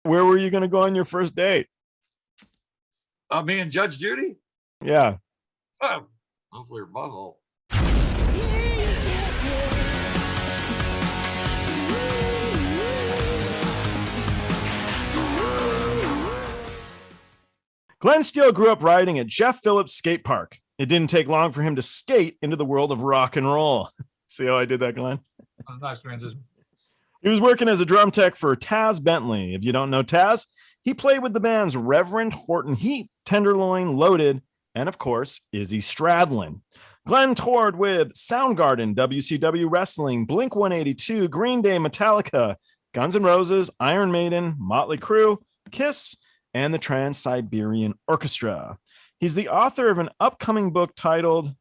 Where were you going to go on your first date? Me and Judge Judy? Yeah. Oh, hopefully your butthole. Glenn Steele grew up riding at Jeff Phillips Skate Park. It didn't take long for him to skate into the world of rock and roll. See how I did that, Glenn? That was a nice transition. He was working as a drum tech for Taz Bentley. If you don't know Taz, he played with the bands Reverend Horton Heat, Tenderloin, Loaded, and of course, Izzy Stradlin. Glenn toured with Soundgarden, WCW Wrestling, Blink-182, Greenday, Metallica, Guns N' Roses, Iron Maiden, Mötley Crüe, Kiss, and the Trans-Siberian Orchestra. He's the author of an upcoming book titled...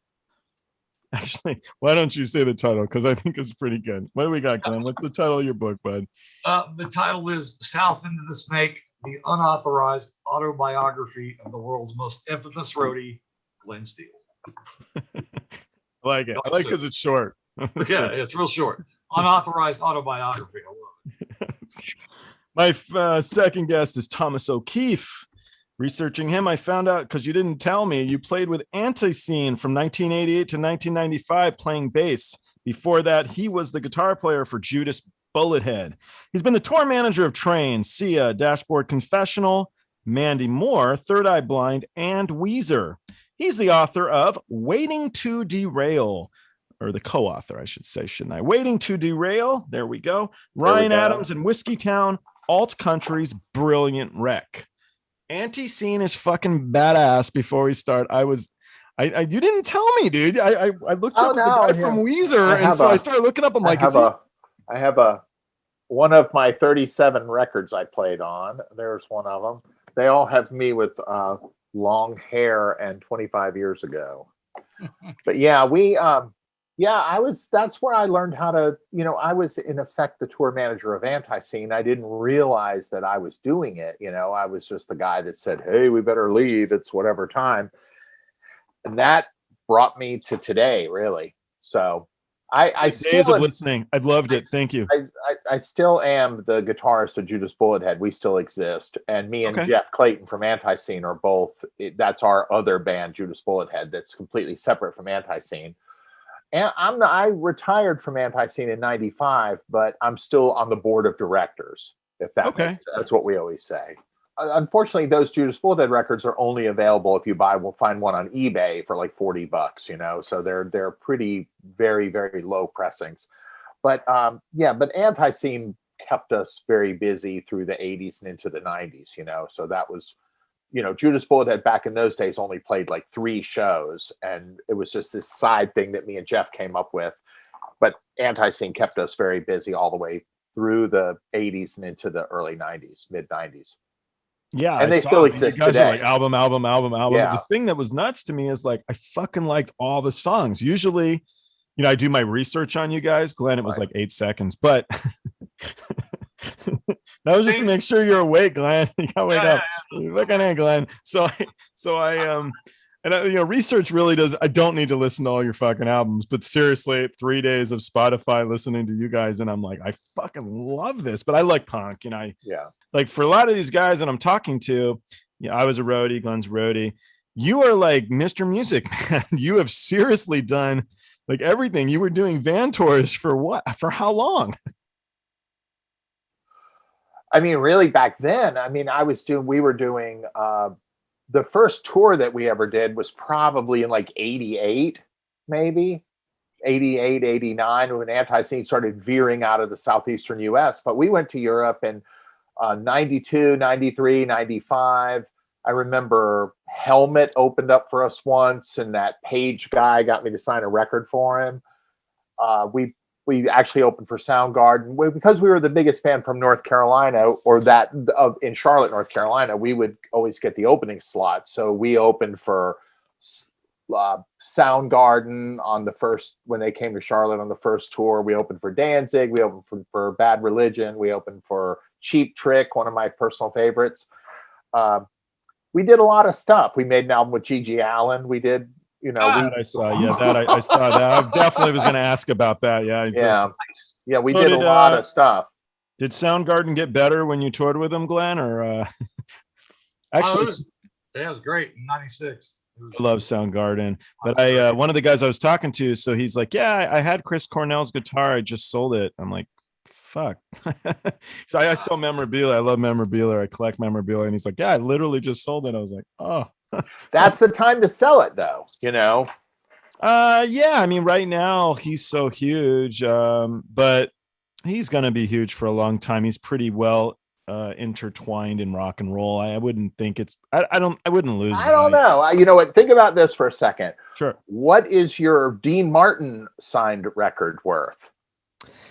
Actually, why don't you say the title? Because I think it's pretty good. What do we got, Glenn? What's the title of your book, bud? The title is South into the Snake, the unauthorized autobiography of the world's most infamous roadie, Glenn Steele. I like it. I like because it's short. Yeah, it's real short. Unauthorized autobiography. I love it. My second guest is Thomas O'Keefe. Researching him, I found out, because you didn't tell me, you played with Antiseen from 1988 to 1995 playing bass. Before that, he was the guitar player for Judas Bullethead. He's been the tour manager of Train, Sia, Dashboard Confessional, Mandy Moore, Third Eye Blind, and Weezer. He's the author of Waiting to Derail, or the co-author, I should say, shouldn't I? Waiting to Derail, there we go. Ryan Adams and Whiskeytown, Alt Country's Brilliant Wreck. Antiseen is fucking badass. Before we start, you didn't tell me, dude. I looked up the guy from Weezer, and so I started looking up. I'm like, I have one of my 37 records I played on. There's one of them. They all have me with long hair and 25 years ago. But yeah, that's where I learned how to, I was in effect the tour manager of Antiseen. I didn't realize that I was doing it. I was just the guy that said, hey, we better leave. It's whatever time. And that brought me to today, really. So I days of listening. I loved it. Thank you. I still am the guitarist of Judas Bullethead. We still exist. And me and Jeff Clayton from Antiseen are both, that's our other band, Judas Bullethead, that's completely separate from Antiseen. And I retired from Antiseen in 95, but I'm still on the board of directors, if that makes sense. That's what we always say. Unfortunately, those Judas Bullethead records are only available if you find one on eBay for like $40, so they're pretty, very, very low pressings. But but Antiseen kept us very busy through the 80s and into the 90s, so that was, Judas Bullethead back in those days only played like 3 shows, and it was just this side thing that me and Jeff came up with. But Antiseen kept us very busy all the way through the 80s and into the early 90s, mid 90s. Yeah, and they still exist today. Like album. Yeah. The thing that was nuts to me is like I fucking liked all the songs. Usually, I do my research on you guys. Glenn, it was like 8 seconds, but that was just to make sure you're awake, Glenn. You gotta wake up. Look at it, Glenn. So research really does. I don't need to listen to all your fucking albums, but seriously, 3 days of Spotify listening to you guys, and I'm like, I fucking love this. But I like punk, like for a lot of these guys that I'm talking to, I was a roadie, Glenn's roadie. You are like Mr. Music, man. You have seriously done like everything. You were doing van tours for what? For how long? I mean, really back then, we were doing, the first tour that we ever did was probably in like 88, maybe 88, 89, when Antiseen started veering out of the Southeastern US. But we went to Europe in 92, 93, 95. I remember Helmet opened up for us once, and that Page guy got me to sign a record for him. We actually opened for Soundgarden because we were the biggest band from North Carolina, or in Charlotte, North Carolina. We would always get the opening slot, so we opened for Soundgarden on the first when they came to Charlotte on the first tour. We opened for Danzig. We opened for Bad Religion. We opened for Cheap Trick, one of my personal favorites. We did a lot of stuff. We made an album with GG Allin. We did. I saw that. I saw that. I definitely was going to ask about that. Yeah. We did a lot of stuff. Did Soundgarden get better when you toured with them, Glenn? Or actually, it was great in '96. I love Soundgarden, but I one of the guys I was talking to, so he's like, yeah, I had Chris Cornell's guitar, I just sold it. I'm like, fuck. So I sell memorabilia. I love memorabilia. I collect memorabilia, and he's like, yeah, I literally just sold it. I was like, oh. That's the time to sell it, though. You know. Yeah. I mean, right now he's so huge, but he's gonna be huge for a long time. He's pretty well intertwined in rock and roll. I wouldn't think it's I wouldn't lose. I don't know. You know what? Think about this for a second. Sure. What is your Dean Martin signed record worth?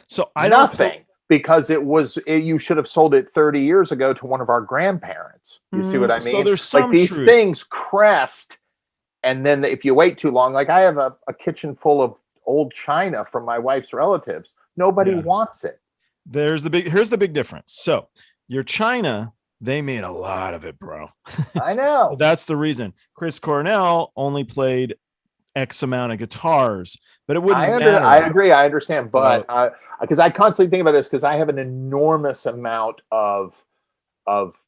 So I nothing, because you should have sold it 30 years ago to one of our grandparents. You see what I mean? So there's some these truth. Things crest, and then if you wait too long, like I have a kitchen full of old china from my wife's relatives. Nobody wants it. Here's the big difference. So your china, they made a lot of it, bro. I know. That's the reason. Chris Cornell only played X amount of guitars, but it wouldn't matter. I agree. I understand. But because I constantly think about this, because I have an enormous amount of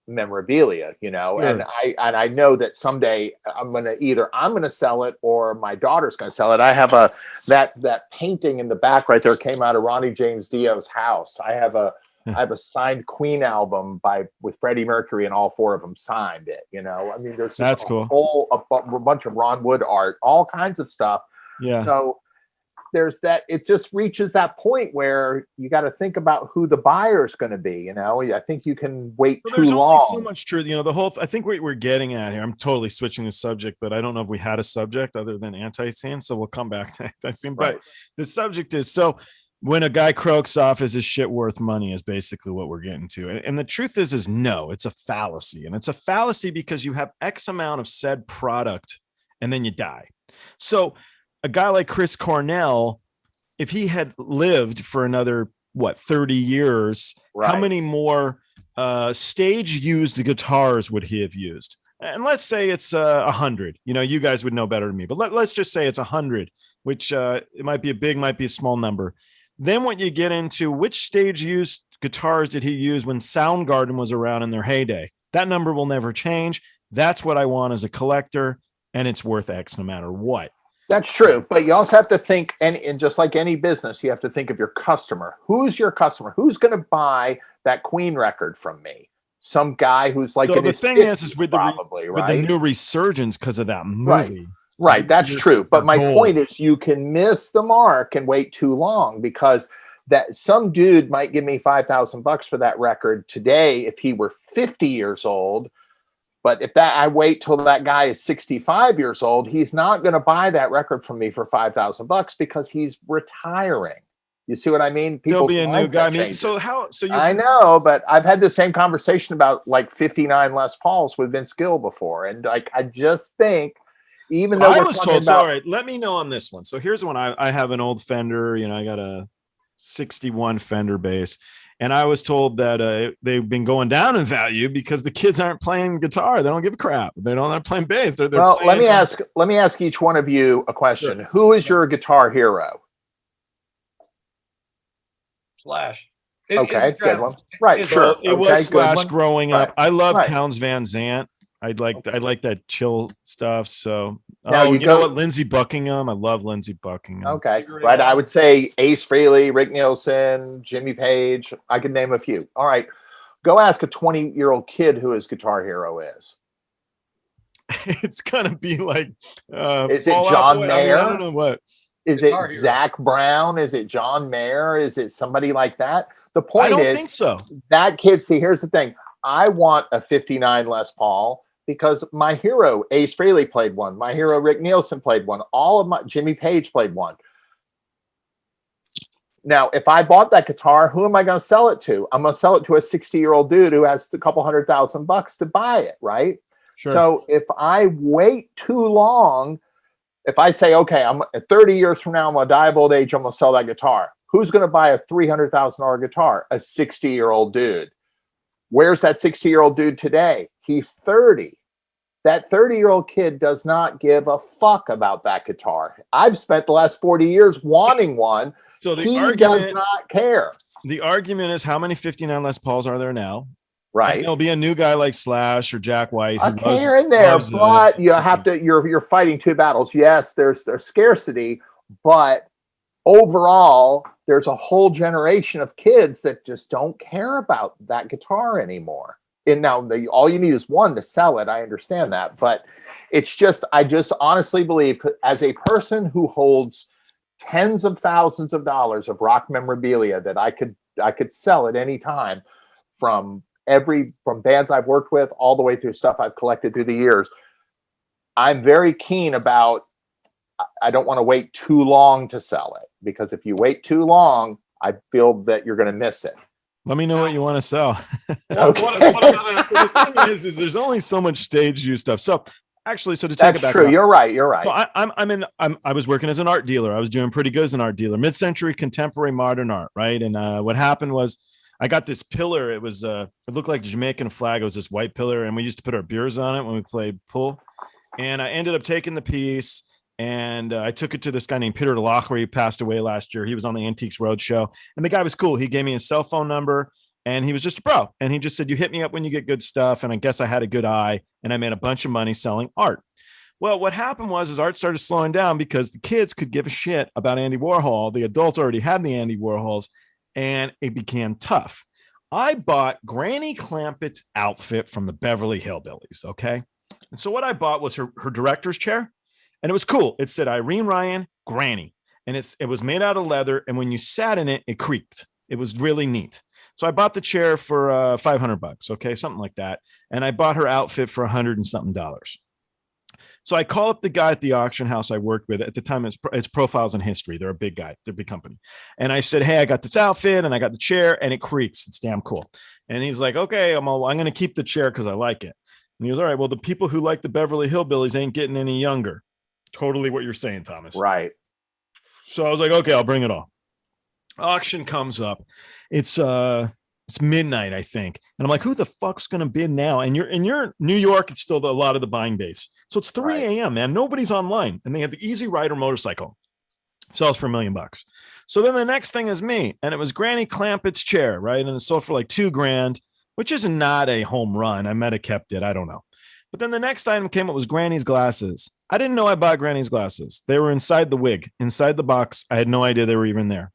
memorabilia, you know, sure. and I know that someday I'm gonna sell it, or my daughter's gonna sell it. I have that painting in the back right there came out of Ronnie James Dio's house. I have a signed Queen album with Freddie Mercury, and all four of them signed it. You know, I mean, there's just a bunch of Ron Wood art, all kinds of stuff. Yeah. So there's that. It just reaches that point where you got to think about who the buyer is going to be. You know, I think you can wait too long. There's only so much truth. You know, I think what we're getting at here. I'm totally switching the subject, but I don't know if we had a subject other than Antiseen, so we'll come back to Antiseen. Right. But the subject is when a guy croaks off, is his shit worth money, is basically what we're getting to. And the truth is no, it's a fallacy. And it's a fallacy because you have X amount of said product and then you die. So a guy like Chris Cornell, if he had lived for another, 30 years, how many more stage used guitars would he have used? And let's say it's 100. You know, you guys would know better than me, but let's just say it's 100, which it might be might be a small number. Then when you get into which stage used guitars did he use when Soundgarden was around in their heyday, that number will never change. That's what I want as a collector, and it's worth X no matter what. That's true. But you also have to think, and just like any business, you have to think of your customer. Who's your customer? Who's going to buy that Queen record from me? Some guy who's like, so the thing is with the new resurgence because of that movie. Right, that's true. But my point is, you can miss the mark and wait too long, because that some dude might give me $5,000 for that record today if he were 50 years old. But if I wait till that guy is 65 years old, he's not going to buy that record from me for $5,000 because he's retiring. You see what I mean? He'll be a new guy. I mean, I know, but I've had the same conversation about like 59 Les Pauls with Vince Gill before, and like I just think. Even though I was told, all right, let me know on this one. So here's one. I have an old Fender, you know, I got a 61 Fender bass, and I was told that they've been going down in value because the kids aren't playing guitar. They don't give a crap. They're playing bass. They're let me ask each one of you a question. Sure. Who is your guitar hero? Slash. Okay, good one. Right, sure. It was Slash growing up. I love Townes Van Zandt. I like that chill stuff. So, you know what? Lindsey Buckingham. I love Lindsey Buckingham. Okay, right. I would say Ace Frehley, Rick Nielsen, Jimmy Page. I could name a few. All right, go ask a 20-year-old kid who his guitar hero is. It's gonna be like, is it John Mayer? I don't know what. Is it Zach Brown? Is it John Mayer? Is it somebody like that? The point is, I don't think so. That kid. See, here's the thing. I want a 59 Les Paul. Because my hero, Ace Frehley, played one. My hero, Rick Nielsen, played one. Jimmy Page played one. Now, if I bought that guitar, who am I going to sell it to? I'm going to sell it to a 60-year-old dude who has a couple $100,000 to buy it, right? Sure. So if I wait too long, if I say, okay, I'm 30 years from now, I'm going to die of old age, I'm going to sell that guitar. Who's going to buy a $300,000 guitar? A 60-year-old dude. Where's that 60-year-old dude today? He's 30. That 30-year-old kid does not give a fuck about that guitar. I've spent the last 40 years wanting one. So he does not care. The argument is how many 59 Les Pauls are there now? Right. And there'll be a new guy like Slash or Jack White. Okay, here and there, but you have to. You're fighting two battles. Yes, there's scarcity, but overall, there's a whole generation of kids that just don't care about that guitar anymore. And now all you need is one to sell it. I understand that, but it's just, I just honestly believe, as a person who holds tens of thousands of dollars of rock memorabilia that I could sell at any time, from bands I've worked with all the way through stuff I've collected through the years, I'm very keen about, I don't want to wait too long to sell it, because if you wait too long, I feel that you're going to miss it. Let me know what you want to sell. Okay. The thing is there's only so much stage use stuff. So actually, to take That's it back, true. You're right. So I was working as an art dealer. I was doing pretty good as an art dealer, mid-century, contemporary, modern art, right? And what happened was, I got this pillar. It was it looked like the Jamaican flag. It was this white pillar, and we used to put our beers on it when we played pool. And I ended up taking the piece, and I took it to this guy named Peter DeLachre. He passed away last year. He was on the Antiques Roadshow, and the guy was cool. He gave me his cell phone number, and he was just a bro. And he just said, "You hit me up when you get good stuff." And I guess I had a good eye, and I made a bunch of money selling art. Well, what happened was art started slowing down because the kids could give a shit about Andy Warhol. The adults already had the Andy Warhols, and it became tough. I bought Granny Clampett's outfit from the Beverly Hillbillies. Okay. And so what I bought was her director's chair, and it was cool. It said Irene Ryan, Granny, and it was made out of leather. And when you sat in it, it creaked. It was really neat. So I bought the chair for $500. Okay. Something like that. And I bought her outfit for $100 and something. So I call up the guy at the auction house I worked with at the time. It's Profiles in History. They're a big guy. They're a big company. And I said, "Hey, I got this outfit and I got the chair and it creaks. It's damn cool." And he's like, "Okay, I'm going to keep the chair because I like it." And he goes, "All right, well, the people who like the Beverly Hillbillies ain't getting any younger." Totally what you're saying, Thomas. Right. So I was like, "Okay, I'll bring it all." Auction comes up. It's midnight, I think. And I'm like, who the fuck's going to bid now? And you're in New York. It's still a lot of the buying base. So it's 3 a.m., man. Nobody's online. And they have the Easy Rider motorcycle. Sells for $1 million. So then the next thing is me. And it was Granny Clampett's chair, right? And it sold for like $2,000, which is not a home run. I might have kept it. I don't know. But then the next item came up was Granny's glasses. I didn't know I bought Granny's glasses. They were inside the wig, inside the box. I had no idea they were even there.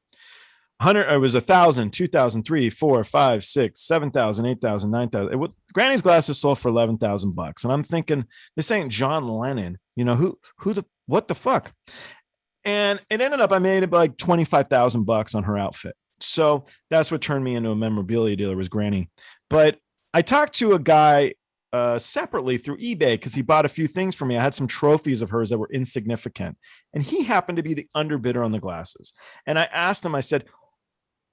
100, it was 1,000, 2,000, 3, 4, 5, 6, 7,000, 8,000, 9,000. Granny's glasses sold for $11,000. And I'm thinking, this ain't John Lennon. You know, what the fuck? And it ended up, I made it like $25,000 on her outfit. So that's what turned me into a memorabilia dealer, was Granny. But I talked to a guy separately through eBay because he bought a few things for me. I had some trophies of hers that were insignificant. And he happened to be the underbidder on the glasses. And I asked him, I said,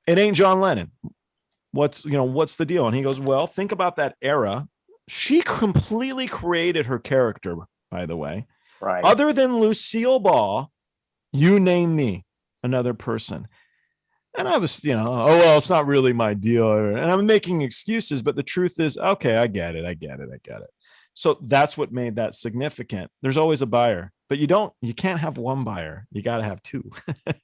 "It ain't John Lennon. What's the deal?" And he goes, "Well, think about that era. She completely created her character, by the way. Right. Other than Lucille Ball, you name me another person." And I was, oh, well, it's not really my deal. And I'm making excuses, but the truth is, okay, I get it. So that's what made that significant. There's always a buyer, but you can't have one buyer. You got to have two.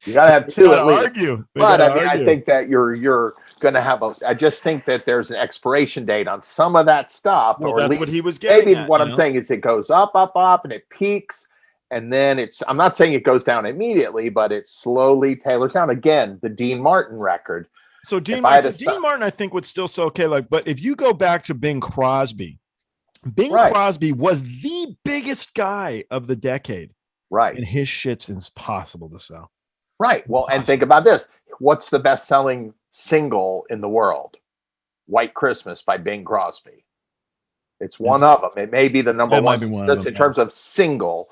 You got to have two at least. But I mean, argue. I think that you're going to have I just think that there's an expiration date on some of that stuff. Well, or that's at least what he was getting maybe at, what I'm saying is it goes up, and it peaks. And then I'm not saying it goes down immediately, but it slowly tailors down. Again, the Dean Martin record. So Dean Martin, I think, would still say, okay, but if you go back to Bing Crosby, Crosby was the biggest guy of the decade. Right. And his shit's impossible to sell. Right. Well, and think about this. What's the best-selling single in the world? White Christmas by Bing Crosby. It's one of them. It may be the number one in terms of single.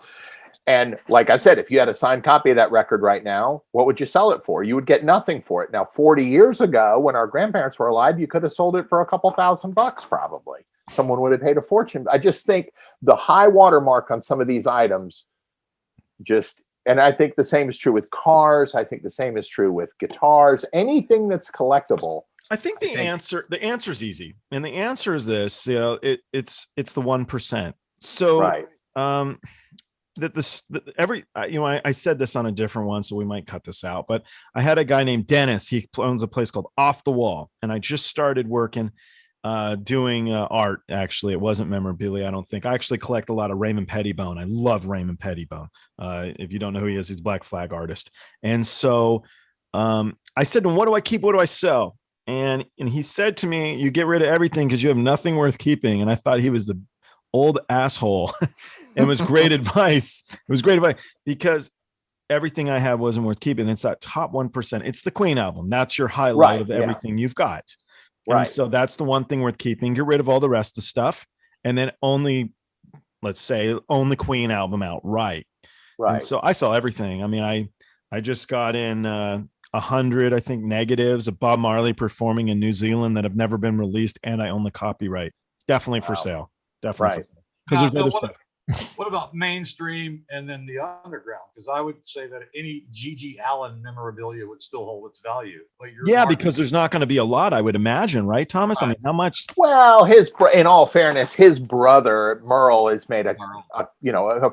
And like I said, if you had a signed copy of that record right now, what would you sell it for? You would get nothing for it. Now, 40 years ago, when our grandparents were alive, you could have sold it for a couple $1,000 probably. Someone would have paid a fortune. I just think the high watermark on some of these items and I think the same is true with cars. I think the same is true with guitars, anything that's collectible. I think the answer is easy. And the answer is this, it's the 1%. So, right. that this I said this on a different one, so we might cut this out, but I had a guy named Dennis. He owns a place called Off the Wall, and I just started working doing art. Actually, it wasn't memorabilia. I don't think. I actually collect a lot of Raymond Pettibone. I love Raymond Pettibone. If you don't know who he is, he's a Black Flag artist. And so I said to him, what do I keep? What do I sell? And he said to me, you get rid of everything because you have nothing worth keeping. And I thought he was the old asshole. And it was great advice. It was great advice because everything I had wasn't worth keeping. It's that top 1%. It's the Queen album. That's your highlight of everything you've got. Right. And so that's the one thing worth keeping. Get rid of all the rest of the stuff. And then only, let's say, own the Queen album outright. Right. And so I saw everything. I mean, I just got in 100, I think, negatives of Bob Marley performing in New Zealand that have never been released. And I own the copyright. Definitely for sale. Definitely. Because there's other stuff. What about mainstream and then the underground? Because I would say that any GG Allin memorabilia would still hold its value. But because there's not going to be a lot, I would imagine, right, Thomas? Right. I mean, how much? Well, in all fairness, his brother Merle has made a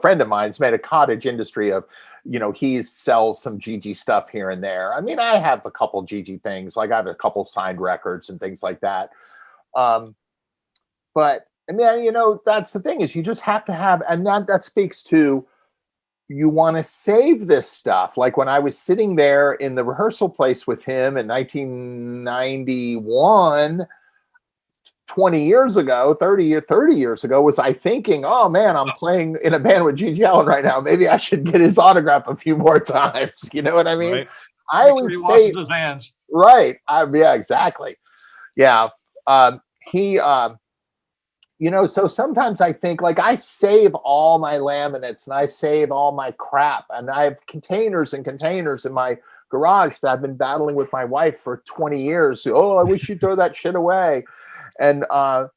friend of mine has made a cottage industry of, he sells some GG stuff here and there. I mean, I have a couple GG things, like I have a couple signed records and things like that. But and then, that's the thing is you just have to have, and that speaks to, you want to save this stuff. Like when I was sitting there in the rehearsal place with him in 1991, 20 years ago, 30 years ago, was I thinking, oh man, I'm playing in a band with GG Allin right now. Maybe I should get his autograph a few more times. You know what I mean? Right. I always say, his hands. Right. Yeah, exactly. Yeah. So sometimes I think, like, I save all my laminates and I save all my crap, and I have containers and containers in my garage that I've been battling with my wife for 20 years. Oh, I wish you'd throw that shit away. And I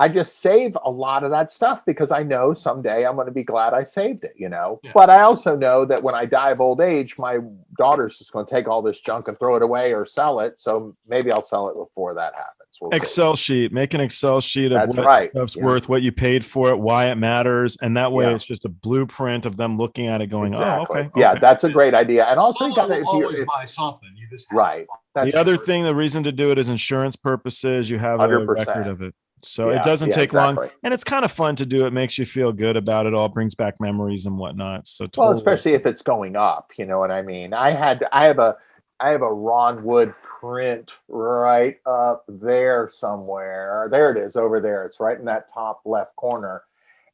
just save a lot of that stuff because I know someday I'm going to be glad I saved it, Yeah. But I also know that when I die of old age, my daughter's just going to take all this junk and throw it away or sell it. So maybe I'll sell it before that happens. Excel sheet. Make an Excel sheet of what stuff's worth, what you paid for it, why it matters. And that way it's just a blueprint of them looking at it going, oh, okay. Yeah, that's a great idea. And also you got to always buy something. You just the other thing, the reason to do it is insurance purposes. You have 100%. A record of it. So it doesn't take long, and it's kind of fun to do. It makes you feel good about it all, brings back memories and whatnot. So well, especially if it's going up, you know what I mean? I have a Ron Wood print right up there somewhere. There it is over there. It's right in that top left corner.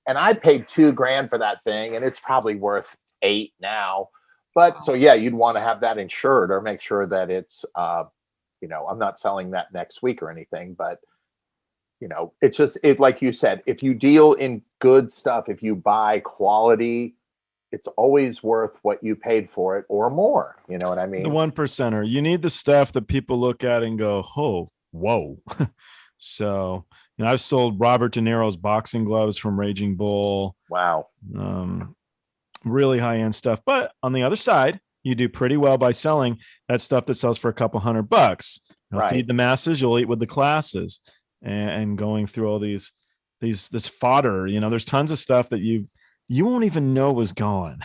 And I paid $2,000 for that thing, and it's probably worth $8,000 now. But so you'd want to have that insured or make sure that it's I'm not selling that next week or anything, but it's just like you said, if you deal in good stuff, if you buy quality, it's always worth what you paid for it or more. You know what I mean? The 1%er. You need the stuff that people look at and go, oh, whoa. So, I've sold Robert De Niro's boxing gloves from Raging Bull. Wow. Really high-end stuff. But on the other side, you do pretty well by selling that stuff that sells for a couple $100. Feed the masses, you'll eat with the classes. And going through all this fodder, there's tons of stuff that you won't even know was gone.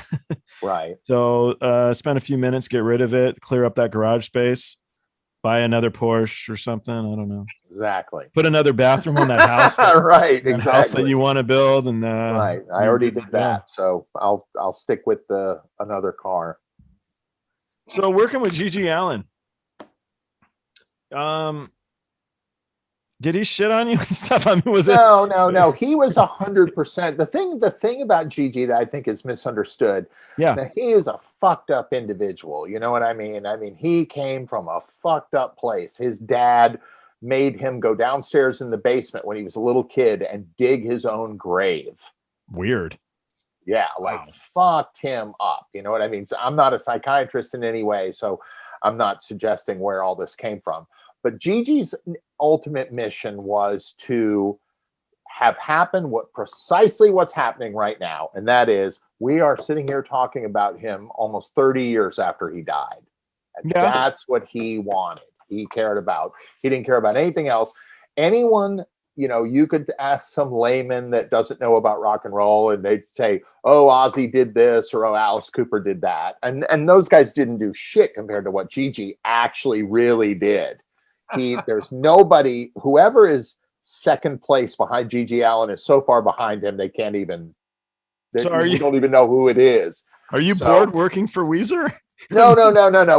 Right. So spend a few minutes, get rid of it, clear up that garage space, buy another Porsche or something. I don't know. Exactly. Put another bathroom on that house. Right. Exactly. House that you want to build. And right. I already did that. So I'll stick with another car. So working with GG Allin. Did he shit on you and stuff? I mean, No. He was 100%. The thing about GG that I think is misunderstood. Yeah. Now, he is a fucked up individual. You know what I mean? I mean, he came from a fucked up place. His dad made him go downstairs in the basement when he was a little kid and dig his own grave. Weird. Yeah. Fucked him up. You know what I mean? So I'm not a psychiatrist in any way, so I'm not suggesting where all this came from. But Gigi's ultimate mission was to have happen precisely what's happening right now. And that is, we are sitting here talking about him almost 30 years after he died. And that's what he wanted. He cared about. He didn't care about anything else. Anyone, you know, you could ask some layman that doesn't know about rock and roll, and they'd say, oh, Ozzy did this, or oh, Alice Cooper did that. And those guys didn't do shit compared to what GG actually really did. There's nobody, whoever is second place behind GG Allin is so far behind him, they can't even, you don't even know who it is. Are you bored working for Weezer? No.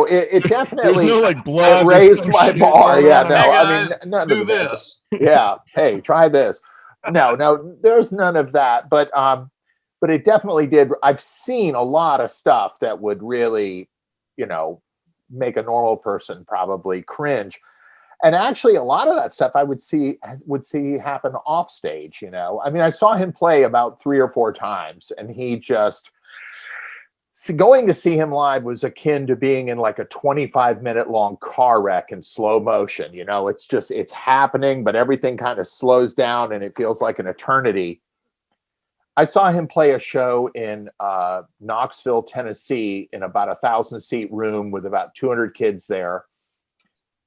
It definitely There's no like blood. Raised my bar. Yeah, no. Hey I mean, none do of this. Yeah. Hey, try this. No, there's none of that. But it definitely did. I've seen a lot of stuff that would really, you know, make a normal person probably cringe. And actually, a lot of that stuff I would see happen off stage. You know, I mean, I saw him play about 3 or 4 times, and he just. Going to see him live was akin to being in like a 25-minute long car wreck in slow motion. You know, it's happening, but everything kind of slows down and it feels like an eternity. I saw him play a show in Knoxville, Tennessee, in about a 1,000-seat room with about 200 kids there.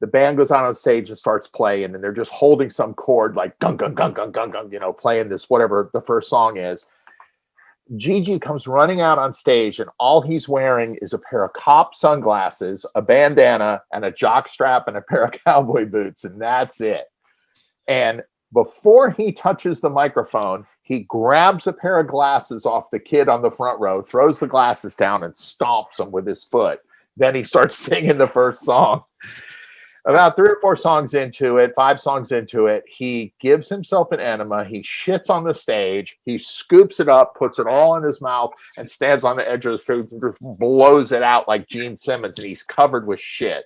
The band goes on stage and starts playing, and they're just holding some chord like gung, gung, gung, gung, gung, gung, you know, playing this, whatever the first song is. GG comes running out on stage, and all he's wearing is a pair of cop sunglasses, a bandana, and a jock strap, and a pair of cowboy boots, and that's it. And before he touches the microphone, he grabs a pair of glasses off the kid on the front row, throws the glasses down, and stomps them with his foot. Then he starts singing the first song. About 3 or 4 songs into it, 5 songs into it, he gives himself an enema. He shits on the stage. He scoops it up, puts it all in his mouth, and stands on the edge of the stage and just blows it out like Gene Simmons, and he's covered with shit.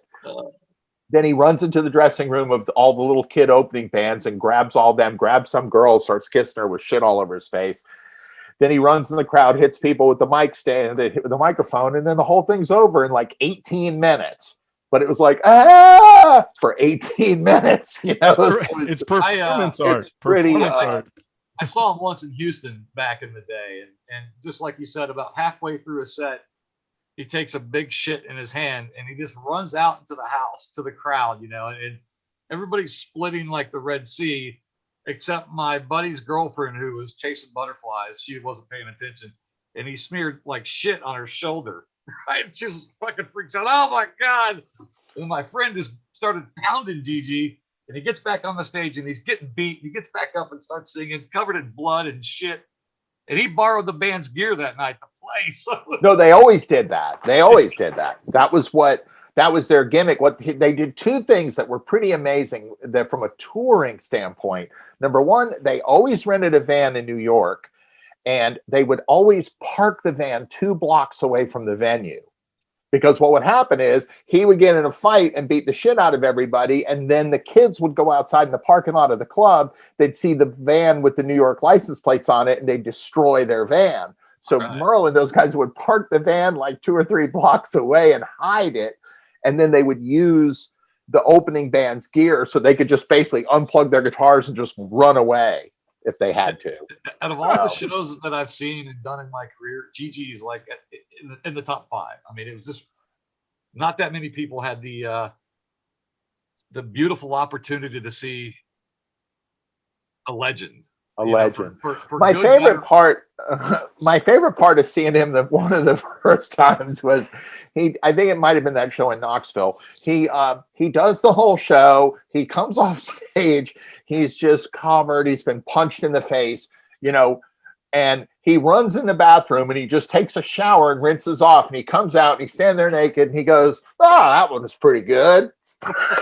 Then he runs into the dressing room of all the little kid opening bands and grabs all them, grabs some girl, starts kissing her with shit all over his face. Then he runs in the crowd, hits people with the mic stand, the microphone, and then the whole thing's over in like 18 minutes. But it was like, for 18 minutes, you know. It's performance art. It's pretty. Art. I saw him once in Houston back in the day, and just like you said, about halfway through a set, he takes a big shit in his hand, and he just runs out into the house to the crowd, you know, and everybody's splitting like the Red Sea, except my buddy's girlfriend who was chasing butterflies. She wasn't paying attention, and he smeared like shit on her shoulder. Right? Just fucking freaks out. Oh my God. And my friend just started pounding GG, and he gets back on the stage and he's getting beat. He gets back up and starts singing, covered in blood and shit. And he borrowed the band's gear that night to play. So no, they always did that. That was their gimmick. What they did 2 things that were pretty amazing that from a touring standpoint. Number one, they always rented a van in New York. And they would always park the van 2 blocks away from the venue, because what would happen is he would get in a fight and beat the shit out of everybody. And then the kids would go outside in the parking lot of the club. They'd see the van with the New York license plates on it, and they'd destroy their van. So Merle and those guys would park the van like 2 or 3 blocks away and hide it. And then they would use the opening band's gear so they could just basically unplug their guitars and just run away if they had to. Out of all the shows that I've seen and done in my career, GG is like in the top 5. I mean, it was just not that many people had the beautiful opportunity to see a legend. A legend. For my favorite part of seeing him, one of the first times was I think it might have been that show in Knoxville. He does the whole show. He comes off stage. He's just covered. He's been punched in the face, you know, and he runs in the bathroom and he just takes a shower and rinses off. And he comes out and he's standing there naked and he goes, "Oh, that one was pretty good."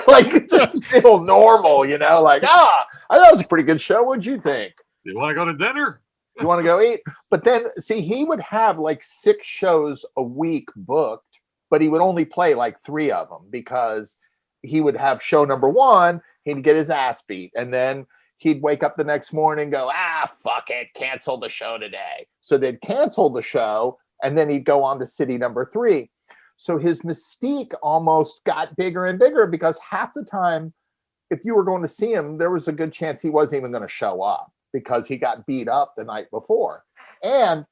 Like, it just feel normal, you know, like, I thought it was a pretty good show. What'd you think? You want to go to dinner? You want to go eat? But then, see, he would have like 6 shows a week booked, but he would only play like 3 of them, because he would have show number 1, he'd get his ass beat, and then he'd wake up the next morning and go, fuck it, cancel the show today. So they'd cancel the show, and then he'd go on to city number 3. So his mystique almost got bigger and bigger, because half the time, if you were going to see him, there was a good chance he wasn't even going to show up, because he got beat up the night before. And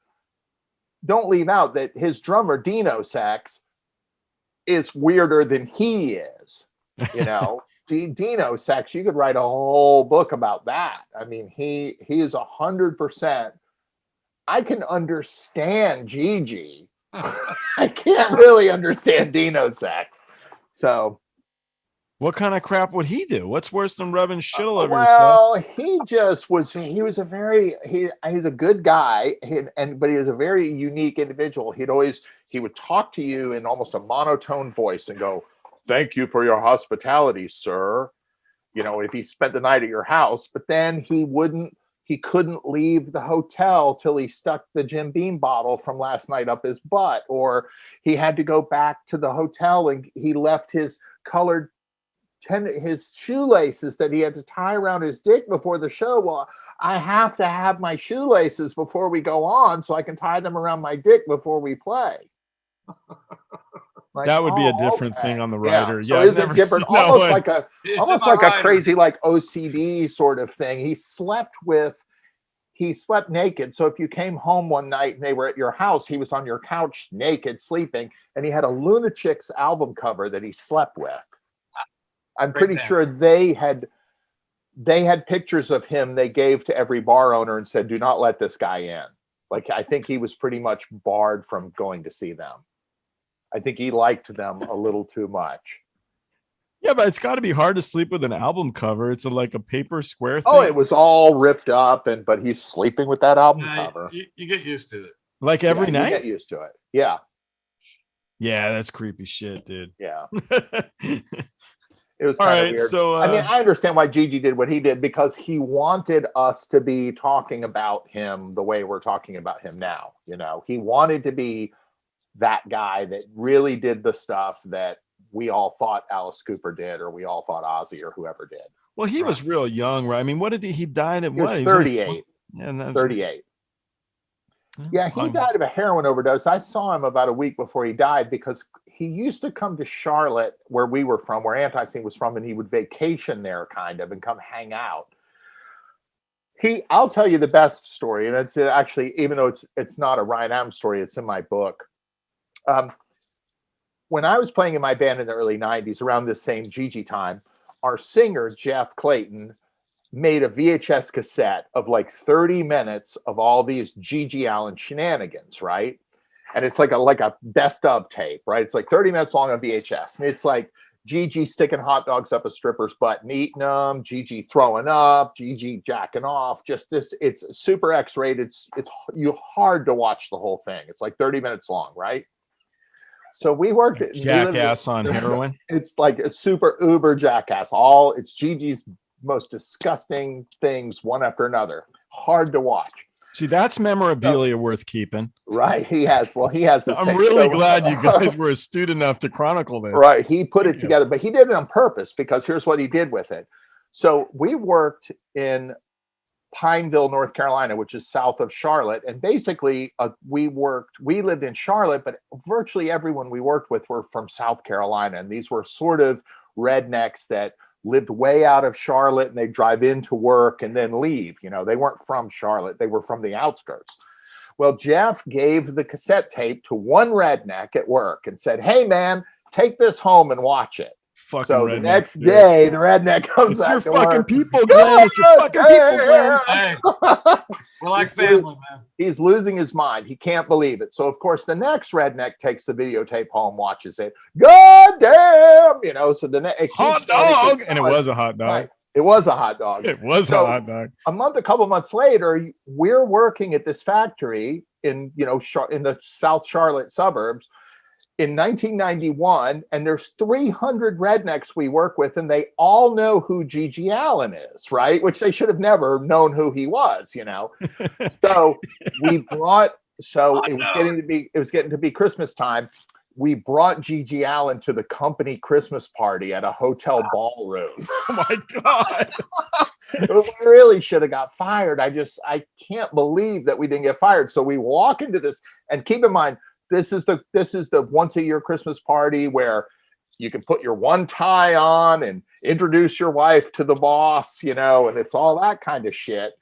don't leave out that his drummer, Dino Sex, is weirder than he is, you know? Dino Sex, you could write a whole book about that. I mean, he is 100%. I can understand GG. I can't really understand Dino Sex. So, what kind of crap would he do? What's worse than rubbing shit all over well, yourself? he just was. He's a good guy, but he is a very unique individual. He would talk to you in almost a monotone voice and go, "Thank you for your hospitality, sir." You know, if he spent the night at your house, but then he couldn't leave the hotel till he stuck the Jim Beam bottle from last night up his butt, or he had to go back to the hotel and he left his colored his shoelaces that he had to tie around his dick before the show. Well, I have to have my shoelaces before we go on so I can tie them around my dick before we play. Like, that would be a different thing on the writer. Yeah, so is it different? Almost like a crazy, like OCD sort of thing. He slept naked. So if you came home one night and they were at your house, he was on your couch naked, sleeping, and he had a Lunachicks album cover that he slept with. I'm pretty sure they had pictures of him they gave to every bar owner and said, "Do not let this guy in." Like, I think he was pretty much barred from going to see them. I think he liked them a little too much. Yeah, but it's got to be hard to sleep with an album cover. It's like a paper square thing. Oh, it was all ripped up, but he's sleeping with that album cover. You get used to it. Like every night? You get used to it. Yeah. Yeah, that's creepy shit, dude. Yeah. It was kind of weird. So, I mean, I understand why GG did what he did, because he wanted us to be talking about him the way we're talking about him now. You know, he wanted to be that guy that really did the stuff that we all thought Alice Cooper did, or we all thought Ozzy or whoever did. Well, he was real young, right? I mean, what did he died at? He what? was 38. Yeah, 38. Yeah, he died of a heroin overdose. I saw him about a week before he died, because he used to come to Charlotte, where we were from, where Antiseen was from, and he would vacation there kind of and come hang out. I'll tell you the best story, and it's actually, even though it's not a Ryan Adams story, it's in my book. When I was playing in my band in the early 90s, around this same GG time, our singer, Jeff Clayton, made a VHS cassette of like 30 minutes of all these GG Allin shenanigans, right? And it's like a best of tape, right? It's like 30 minutes long on VHS. And it's like GG sticking hot dogs up a stripper's butt and eating them, GG throwing up, GG jacking off. Just this, it's super X-rated. It's hard to watch the whole thing. It's like 30 minutes long, right? So we worked at Jackass on heroin. It's like a super uber jackass. It's GG's most disgusting things, one after another. Hard to watch. See, that's memorabilia worth keeping. Right. He has this. I'm really glad you guys were astute enough to chronicle this. Right. He put it together, but he did it on purpose, because here's what he did with it. So we worked in Pineville, North Carolina, which is south of Charlotte. And basically we lived in Charlotte, but virtually everyone we worked with were from South Carolina. And these were sort of rednecks that lived way out of Charlotte, and they drive into work and then leave. You know, they weren't from Charlotte. They were from the outskirts. Well, Jeff gave the cassette tape to one redneck at work and said, "Hey man, take this home and watch it." So the next day, the redneck comes back to fucking work. People, Glenn. It's your fucking people, Glenn. Hey, we're like family, man. He's losing his mind. He can't believe it. So, of course, the next redneck takes the videotape home, watches it. God damn! You know, so hot dog. And it was a hot dog. Right. It was a hot dog. It was a hot dog. A couple months later, we're working at this factory in the South Charlotte suburbs in 1991, and there's 300 rednecks we work with, and they all know who GG Allin is, right? Which they should have never known who he was, you know. So it was getting to be Christmas time. We brought GG Allin to the company Christmas party at a hotel ballroom. Oh my God. We really should have got fired. I can't believe that we didn't get fired. So we walk into this, and keep in mind, this is the once a year Christmas party where you can put your one tie on and introduce your wife to the boss, you know, and it's all that kind of shit.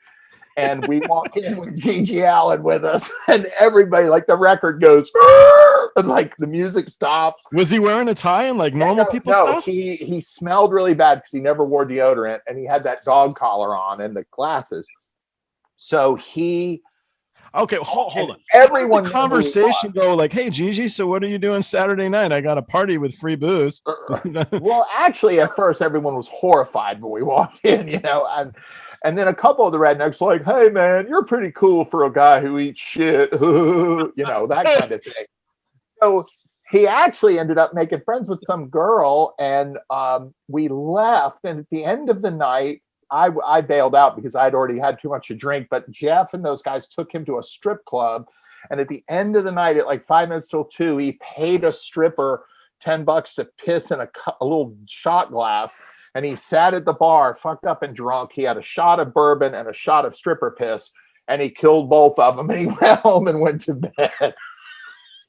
And we walk in with GG Allin with us, and everybody, like, the record goes, "Arr!" like the music stops. Was he wearing a tie and like normal people stuff? He smelled really bad because he never wore deodorant, and he had that dog collar on and the glasses. So he. Okay, hold on. Everyone the conversation go like, "Hey, Gigi, so what are you doing Saturday night? I got a party with free booze." Well, actually, at first, everyone was horrified when we walked in, and then a couple of the rednecks were like, "Hey, man, you're pretty cool for a guy who eats shit," that kind of thing. So he actually ended up making friends with some girl, and we left. And at the end of the night, I bailed out because I'd already had too much to drink, but Jeff and those guys took him to a strip club. And at the end of the night, at like 5 minutes till 2, he paid a stripper $10 to piss in a little shot glass. And he sat at the bar, fucked up and drunk. He had a shot of bourbon and a shot of stripper piss, and he killed both of them. And he went home and went to bed.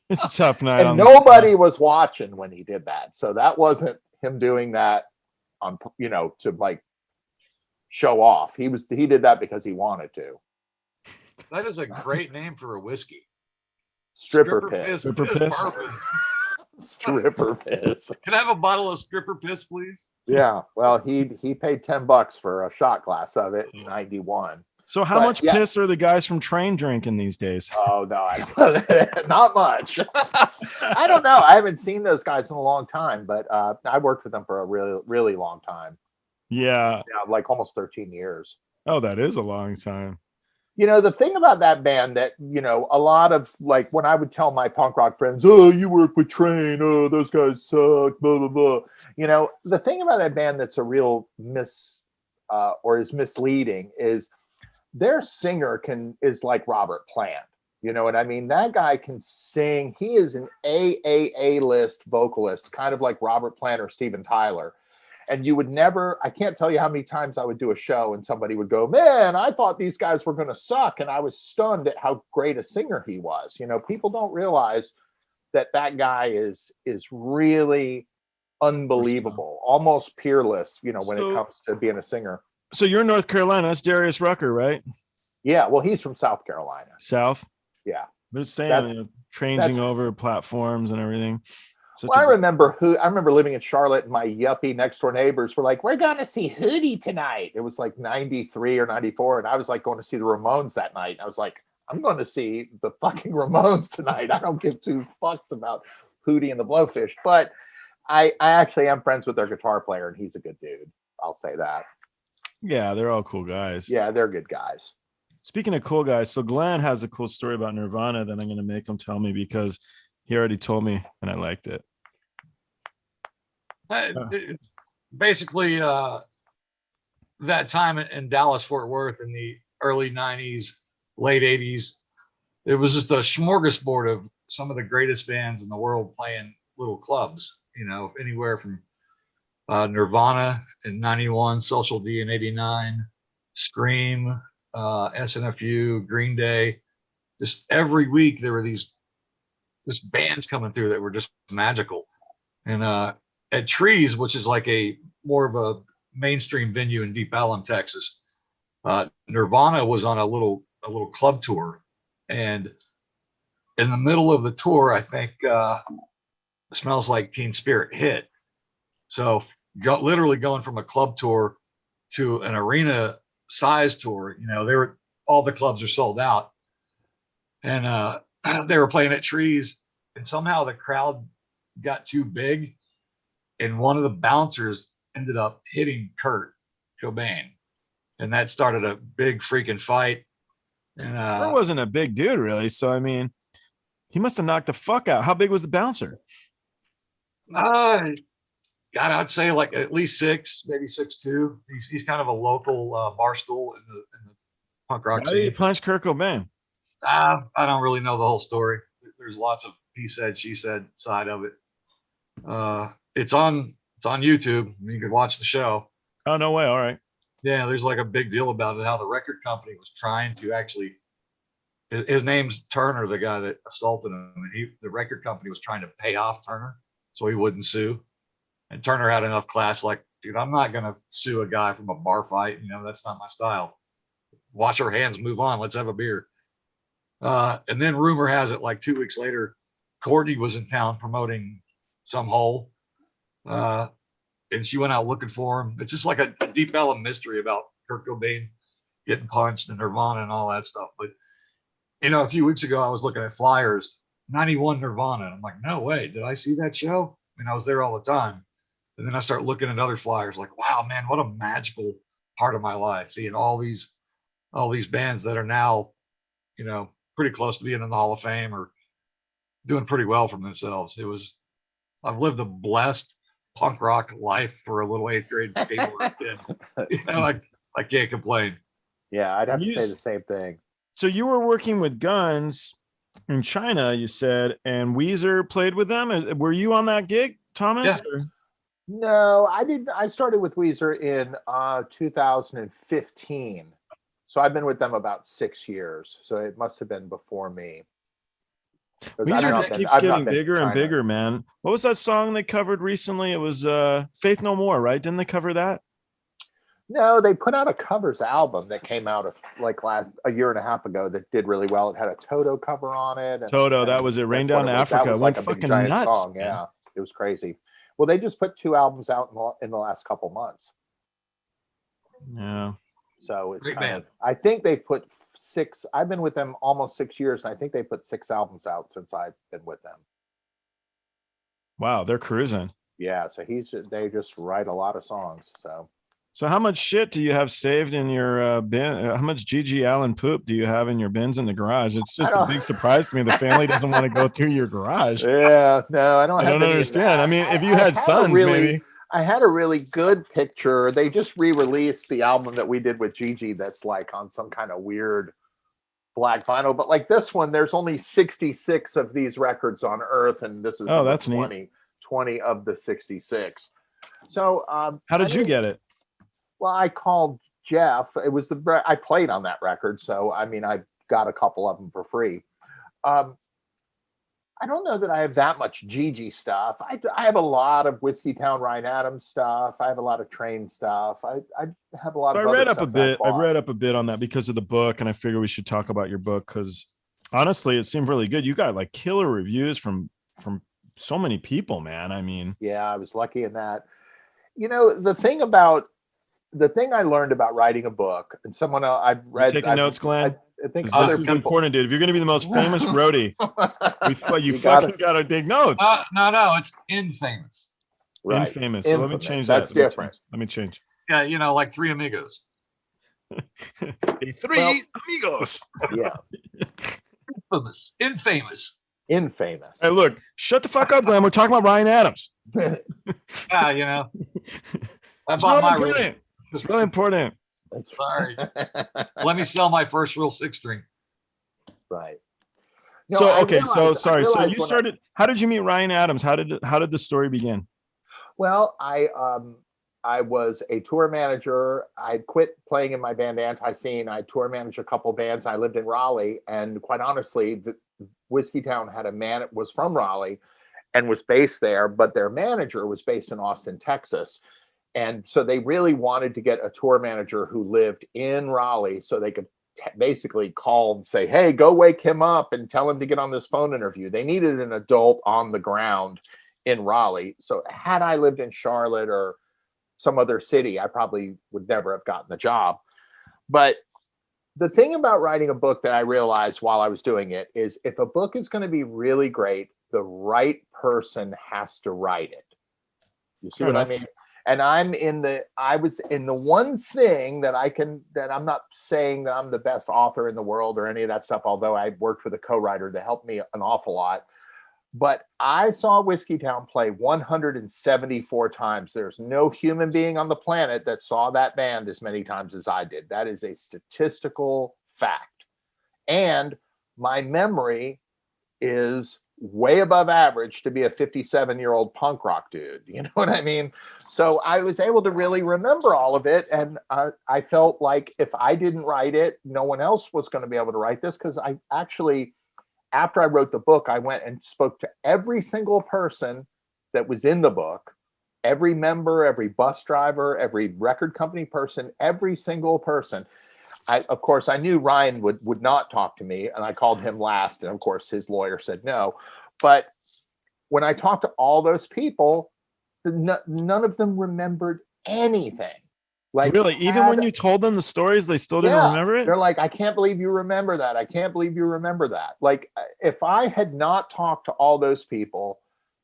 It's a tough night. And nobody was watching when he did that. So that wasn't him doing that on, to like, show off. He did that because he wanted to. That is a great name for a whiskey. Stripper piss. Stripper piss. Stripper piss. Can I have a bottle of stripper piss, please? Yeah. Well, he paid $10 for a shot glass of it in 91. So how much piss are the guys from Train drinking these days? Oh no, not much. I don't know. I haven't seen those guys in a long time, but I worked with them for a really, really long time. Yeah, like almost 13 years. Oh, that is a long time. The thing about that band that, a lot of, like, when I would tell my punk rock friends, "Oh, you work with Train, oh, those guys suck, blah, blah, blah." The thing about that band that's a real or is misleading is their singer is like Robert Plant. You know what I mean? That guy can sing. He is an AAA list vocalist, kind of like Robert Plant or Steven Tyler. And you would never, I can't tell you how many times I would do a show and somebody would go, "Man, I thought these guys were going to suck." And I was stunned at how great a singer he was. People don't realize that guy is really unbelievable, almost peerless, when it comes to being a singer. So you're in North Carolina. That's Darius Rucker, right? Yeah. Well, he's from South Carolina. South? Yeah. They're saying changing over platforms and everything. Well, I remember living in Charlotte, and my yuppie next door neighbors were like, "We're going to see Hootie tonight." It was like 93 or 94. And I was like going to see the Ramones that night. I was like, "I'm going to see the fucking Ramones tonight. I don't give two fucks about Hootie and the Blowfish." But I actually am friends with their guitar player, and he's a good dude. I'll say that. Yeah, they're all cool guys. Yeah, they're good guys. Speaking of cool guys, so Glenn has a cool story about Nirvana that I'm going to make him tell me because he already told me and I liked it. Basically, that time in Dallas, Fort Worth in the early 90s, late 80s, it was just a smorgasbord of some of the greatest bands in the world playing little clubs, anywhere from Nirvana in 91, Social D in 89, Scream, SNFU, Green Day. Just every week there were these just bands coming through that were just magical. And at Trees, which is like a more of a mainstream venue in Deep Ellum, Texas, Nirvana was on a little club tour, and in the middle of the tour, I think Smells Like Teen Spirit hit. So literally going from a club tour to an arena size tour, all the clubs are sold out, and they were playing at Trees, and somehow the crowd got too big, and one of the bouncers ended up hitting Kurt Cobain, and that started a big freaking fight. And Kurt wasn't a big dude, really. So I mean, he must have knocked the fuck out. How big was the bouncer? God, I'd say like at least 6, maybe 6'2". He's kind of a local barstool in the punk rock Why scene. did he punch Kurt Cobain? I don't really know the whole story. There's lots of he said, she said side of it. It's on YouTube. You could watch the show. Oh, no way. All right. Yeah, there's like a big deal about it, how the record company was trying to actually, his name's Turner, the guy that assaulted him, and the record company was trying to pay off Turner so he wouldn't sue. And Turner had enough class, like, dude, I'm not going to sue a guy from a bar fight. That's not my style. Wash our hands, move on. Let's have a beer. And then rumor has it, like 2 weeks later, Courtney was in town promoting some hole, and she went out looking for him. It's just like a deep element mystery about Kurt Cobain getting punched and Nirvana and all that stuff. But a few weeks ago I was looking at flyers, 91 Nirvana, and I'm like, no way, did I see that show? I mean, I was there all the time. And then I start looking at other flyers, like, wow, man, what a magical part of my life, seeing all these bands that are now, pretty close to being in the Hall of Fame or doing pretty well for themselves. I've lived a blessed punk rock life for a little 8th grade skateboard kid. I can't complain. Yeah, I'd have to say the same thing. So you were working with Guns in China, you said, and Weezer played with them. Were you on that gig, Thomas? Yeah. No, I didn't. I started with Weezer in 2015. So I've been with them about 6 years. So it must have been before me. Weezer just keeps getting bigger and bigger, man. What was that song they covered recently? It was Faith No More, right? Didn't they cover that? No, they put out a covers album that came out a year and a half ago that did really well. It had a Toto cover on it. Toto, that was it. Rain Down Africa. That was like a fucking nuts song. Man. Yeah, it was crazy. Well, they just put 2 albums out in the last couple months. Yeah. So it's I think they put 6. I've been with them almost 6 years, and I think they put 6 albums out since I've been with them. Wow, they're cruising. Yeah, so they just write a lot of songs. So how much shit do you have saved in your bin? How much GG Allin poop do you have in your bins in the garage? It's just a big surprise to me. The family doesn't want to go through your garage. Yeah, no, I don't understand. I mean, if you had sons, maybe. I had a really good picture. They just re-released the album that we did with GG that's like on some kind of weird black vinyl. But like this one, there's only 66 of these records on Earth, and this is that's 20 of the 66. So how did you get it? Well, I called Jeff. It was I played on that record, so I mean, I got a couple of them for free. I don't know that I have that much GG stuff. I have a lot of Whiskeytown Ryan Adams stuff. I have a lot of Train stuff. I have a lot of. I read up a bit. I read up a bit on that because of the book, and I figure we should talk about your book because honestly, it seemed really good. You got like killer reviews from so many people, man. I mean, yeah, I was lucky in that. The thing I learned about writing a book, and someone else I've read. Taking notes, Glenn. I think this is important, dude. If you're going to be the most famous roadie, you fucking got to take notes. No, it's infamous. Right. Infamous. So let me change that. That's different. Let me change. Yeah, like Three Amigos. Three Amigos. Yeah. Infamous. Hey, look, shut the fuck up, Glenn. We're talking about Ryan Adams. I bought my ring. It's really important. Sorry. Let me sell my first real 6-string. Right. No, so sorry. So you started. How did you meet Ryan Adams? How did the story begin? Well, I was a tour manager. I quit playing in my band Antiseen. I tour managed a couple bands. I lived in Raleigh, and quite honestly, Whiskeytown had a man. It was from Raleigh, and was based there, but their manager was based in Austin, Texas. And so they really wanted to get a tour manager who lived in Raleigh so they could basically call and say, hey, go wake him up and tell him to get on this phone interview. They needed an adult on the ground in Raleigh. So had I lived in Charlotte or some other city, I probably would never have gotten the job. But the thing about writing a book that I realized while I was doing it is if a book is going to be really great, the right person has to write it. You see what I mean? And I was in the one thing that I'm not saying that I'm the best author in the world or any of that stuff, although I worked with a co-writer to help me an awful lot. But I saw Whiskeytown play 174 times. There's no human being on the planet that saw that band as many times as I did. That is a statistical fact. And my memory is way above average to be a 57-year-old punk rock dude. You know what I mean? So I was able to really remember all of it. And I felt like if I didn't write it, no one else was going to be able to write this. Because I actually, after I wrote the book, I went and spoke to every single person that was in the book, every member, every bus driver, every record company person, every single person. Of course, I knew Ryan would not talk to me, and I called him last, and of course, his lawyer said no. But when I talked to all those people, none of them remembered anything. Like, really, even when you told them the stories, they still didn't remember it. They're like, I can't believe you remember that. I can't believe you remember that. Like, if I had not talked to all those people,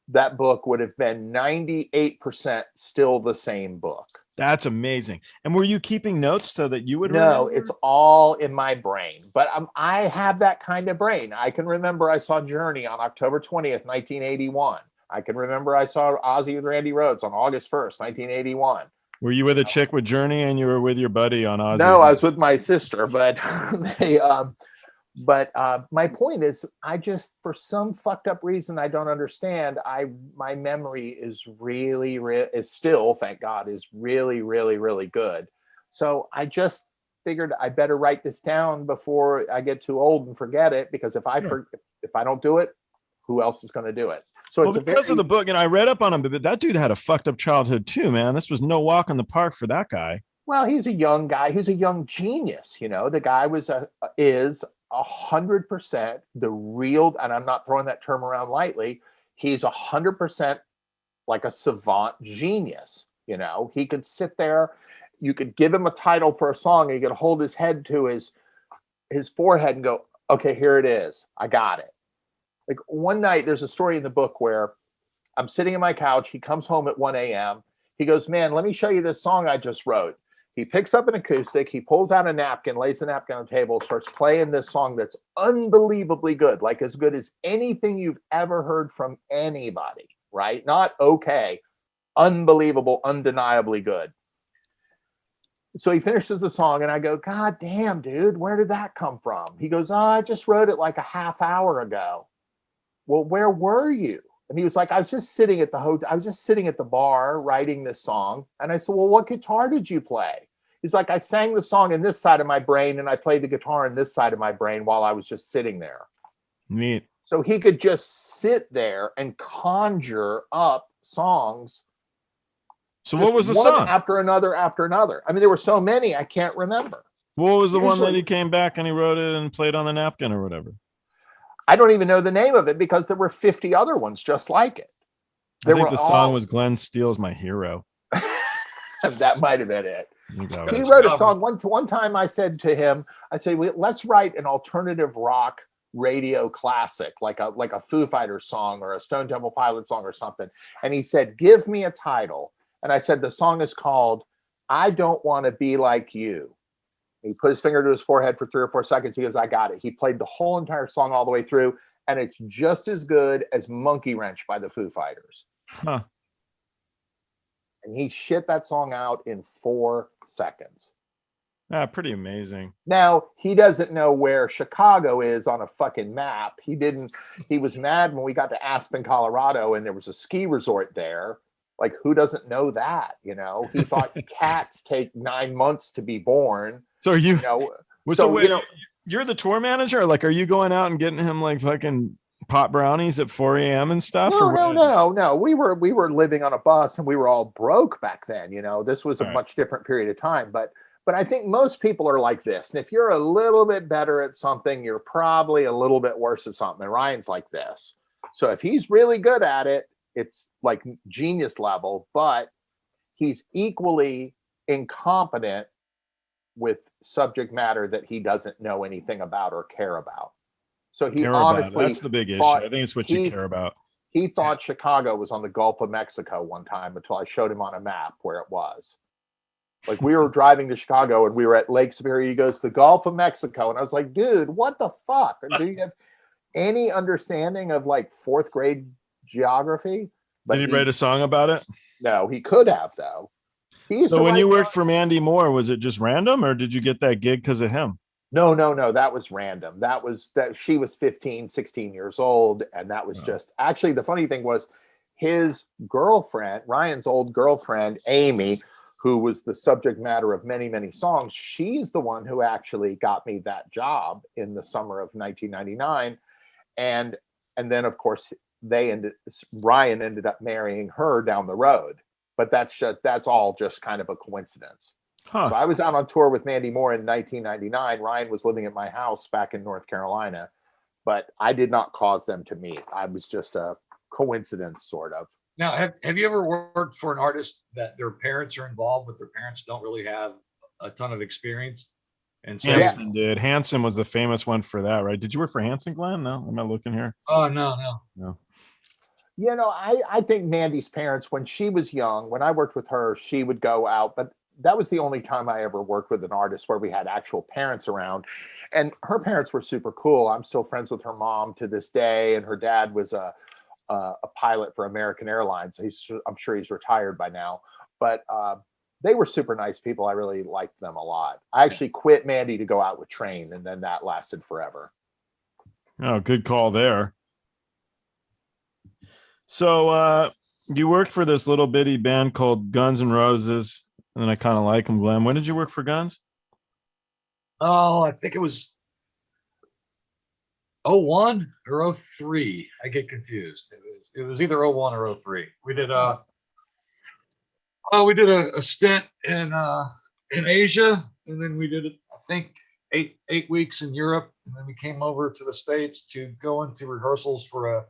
that book would have been 98% still the same book. That's amazing. And were you keeping notes so that you would No, remember? it's all in my brain. But I have that kind of brain. I can remember I saw Journey on October 20th, 1981. I can remember I saw Ozzy with Randy Rhoads on August 1st, 1981. Were you with a chick with Journey and you were with your buddy on Ozzy? No, I was with my sister, but my point is, I just, for some fucked up reason I don't understand, my memory is is still, thank God, is really, really, really good. So I just figured I better write this down before I get too old and forget it, because if I don't do it, who else is going to do it? So it's because of the book, and I read up on him, but that dude had a fucked up childhood too, man. This was no walk in the park for that guy. Well, he's a young guy. He's a young genius. You know, the guy is 100% the real, and I'm not throwing that term around lightly. He's 100% like a savant genius. You know, he could sit there. You could give him a title for a song, and he could hold his head to his forehead and go, "Okay, here it is. I got it." Like one night, there's a story in the book where I'm sitting on my couch. He comes home at 1 a.m. He goes, "Man, let me show you this song I just wrote." He picks up an acoustic. He pulls out a napkin, lays the napkin on the table, starts playing this song that's unbelievably good, like as good as anything you've ever heard from anybody, right? Not okay, unbelievable, undeniably good. So he finishes the song, and I go, "God damn, dude, where did that come from?" He goes, "Oh, I just wrote it like a half hour ago." Well, where were you? And he was like, I was just sitting at the bar writing this song. And I said, "Well, what guitar did you play?" He's like, "I sang the song in this side of my brain, and I played the guitar in this side of my brain while I was just sitting there." Neat. So he could just sit there and conjure up songs. So what was the song? After another. I mean, there were so many, I can't remember. What was the one that he came back and he wrote it and played on the napkin or whatever? I don't even know the name of it, because there were 50 other ones just like it. I think the song was Glenn Steele's "My Hero." That might have been it. He wrote a song. One time I said to him, let's write an alternative rock radio classic, like a Foo Fighters song or a Stone Temple Pilots song or something. And he said, "Give me a title." And I said, "The song is called I Don't Want to Be Like You." He put his finger to his forehead for 3 or 4 seconds. He goes, "I got it." He played the whole entire song all the way through, and it's just as good as Monkey Wrench by the Foo Fighters. Huh. And he shit that song out in 4 seconds. Yeah, pretty amazing. Now, he doesn't know where Chicago is on a fucking map. He was mad when we got to Aspen, Colorado, and there was a ski resort there. Like, who doesn't know that? You know, he thought cats take 9 months to be born. So you're the tour manager? Like, are you going out and getting him like fucking pot brownies at 4 a.m. and stuff? No. We were living on a bus, and we were all broke back then. You know, this was a much different period of time. But I think most people are like this. And if you're a little bit better at something, you're probably a little bit worse at something. And Ryan's like this. So if he's really good at it, it's like genius level, but he's equally incompetent with subject matter that he doesn't know anything about or care about. So he honestly, that's the big issue. I think it's what you care about. He thought Chicago was on the Gulf of Mexico one time until I showed him on a map where it was. Like, we were driving to Chicago and we were at Lake Superior. He goes, "The Gulf of Mexico." And I was like, "Dude, what the fuck? Do you have any understanding of like 4th grade geography?" But did he write a song about it? No, he could have, though. So when you worked for Mandy Moore, was it just random, or did you get that gig because of him? No. That was random. That she was 15, 16 years old. And that was just, actually, the funny thing was his girlfriend, Ryan's old girlfriend, Amy, who was the subject matter of many, many songs. She's the one who actually got me that job in the summer of 1999. And then, of course, Ryan ended up marrying her down the road. But that's all just kind of a coincidence. Huh. So I was out on tour with Mandy Moore in 1999. Ryan was living at my house back in North Carolina, but I did not cause them to meet. I was just a coincidence, sort of. Now, have you ever worked for an artist that their parents are involved, but their parents don't really have a ton of experience? And so, Hanson did. Hanson was the famous one for that, right? Did you work for Hanson, Glenn? No, I'm not looking here. oh no. No. You know, I think Mandy's parents, when she was young, when I worked with her, she would go out, but that was the only time I ever worked with an artist where we had actual parents around. And her parents were super cool. I'm still friends with her mom to this day, and her dad was a pilot for American Airlines. I'm sure he's retired by now, but they were super nice people. I really liked them a lot. I actually quit Mandy to go out with Train, and then that lasted forever. Oh, good call there. So you worked for this little bitty band called Guns N' Roses, and I kind of like them, Glenn. When did you work for Guns? Oh, I think it was 01 or 03. I get confused. It was either 01 or 03. We did a stint in Asia, and then we did I think eight weeks in Europe, and then we came over to the States to go into rehearsals for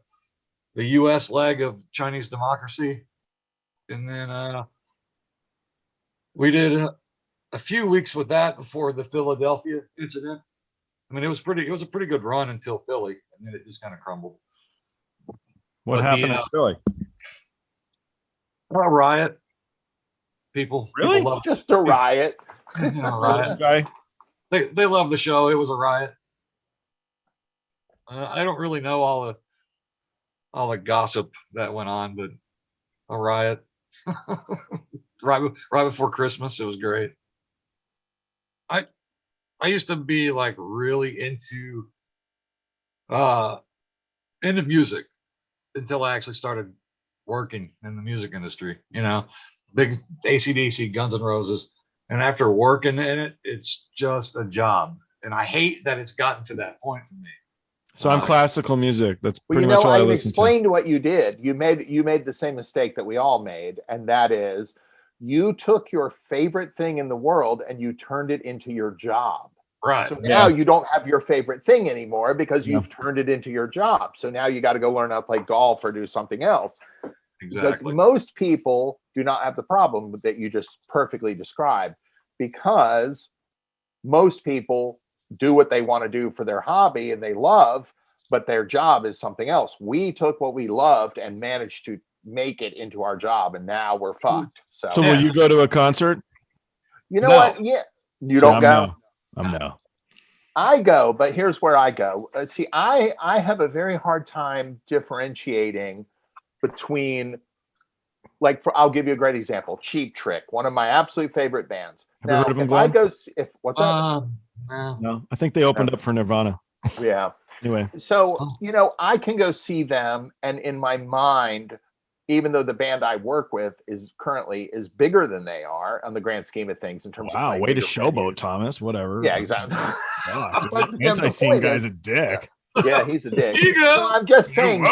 the U.S. leg of Chinese Democracy, and then we did a few weeks with that before the Philadelphia incident. I mean, it was a pretty good run until Philly, and then it just kind of crumbled. What happened in Philly? A riot. People Really? love Just a riot. riot. Okay. They love the show. It was a riot. I don't really know all the gossip that went on, but a riot. right before Christmas, it was great. I used to be like really into music until I actually started working in the music industry. You know, big AC/DC, Guns N' Roses, and after working in it, it's just a job, and I hate that it's gotten to that point for me. So I'm classical music. That's pretty Well, much all I I listen to. explained what you did. You made the same mistake that we all made, and that is you took your favorite thing in the world and you turned it into your job. Right. So now you don't have your favorite thing anymore because you've turned it into your job. So now you got to go learn how to play golf or do something else. Exactly. Because most people do not have the problem that you just perfectly described, because most people do what they want to do for their hobby and they love, but their job is something else. We took what we loved and managed to make it into our job, and now we're fucked. So will you go to a concert? You know what? Yeah. You don't go? I'm no. I go, but here's where I go. See, I have a very hard time differentiating between, like, I'll give you a great example. Cheap Trick, one of my absolute favorite bands. Have you heard of them, Glenn? What's that? No, I think they opened up for Nirvana. Yeah. Anyway. So, I can go see them, and in my mind, even though the band I work with is bigger than they are on the grand scheme of things in terms of. Wow, way to showboat, Thomas. Whatever. Yeah, exactly. Antiseen guy's a dick. Yeah, he's a dick. So I'm just saying.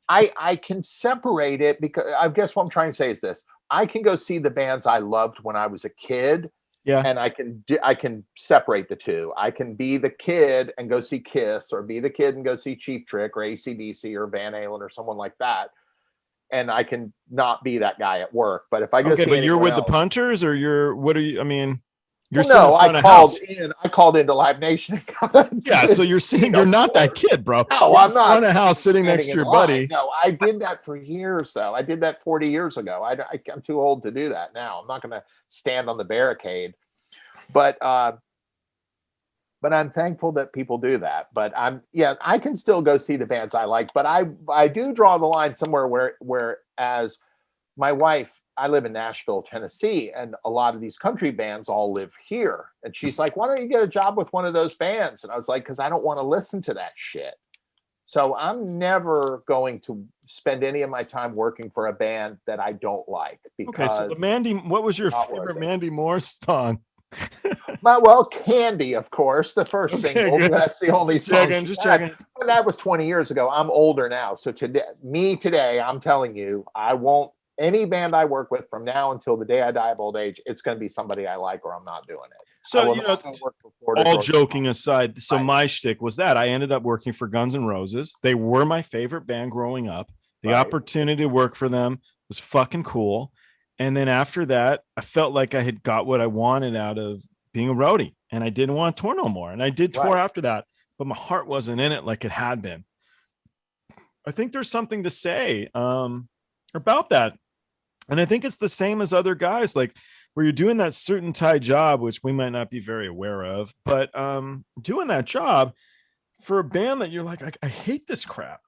I can separate it, because I guess what I'm trying to say is this: I can go see the bands I loved when I was a kid. Yeah, and I can separate the two. I can be the kid and go see Kiss, or be the kid and go see Cheap Trick or AC/DC or Van Halen or someone like that. And I can not be that guy at work. But if I go see, but you're with the Punters, or you're I called into Live Nation. Yeah, so you're not that kid, bro. No, I'm not. Front of house sitting next to your buddy. No, I did that for years, though. I did that 40 years ago. I'm too old to do that now. I'm not going to stand on the barricade. But I'm thankful that people do that. But I can still go see the bands I like. But I do draw the line somewhere whereas my wife, I live in Nashville, Tennessee, and a lot of these country bands all live here. And she's like, why don't you get a job with one of those bands? And I was like, because I don't want to listen to that shit. So I'm never going to spend any of my time working for a band that I don't like. Because so what was your favorite Mandy Moore song? Well, Candy, of course, the first single. Good. That's the only song. Just checking. But that was 20 years ago. I'm older now. So today, I'm telling you, I won't. Any band I work with from now until the day I die of old age, it's going to be somebody I like, or I'm not doing it. So, you know, all joking aside, so my shtick was that I ended up working for Guns N' Roses. They were my favorite band growing up. The opportunity to work for them was fucking cool. And then after that, I felt like I had got what I wanted out of being a roadie, and I didn't want to tour no more. And I did tour after that, but my heart wasn't in it like it had been. I think there's something to say about that. And I think it's the same as other guys, like where you're doing that suit and tie job, which we might not be very aware of, but doing that job for a band that you're like, I hate this crap.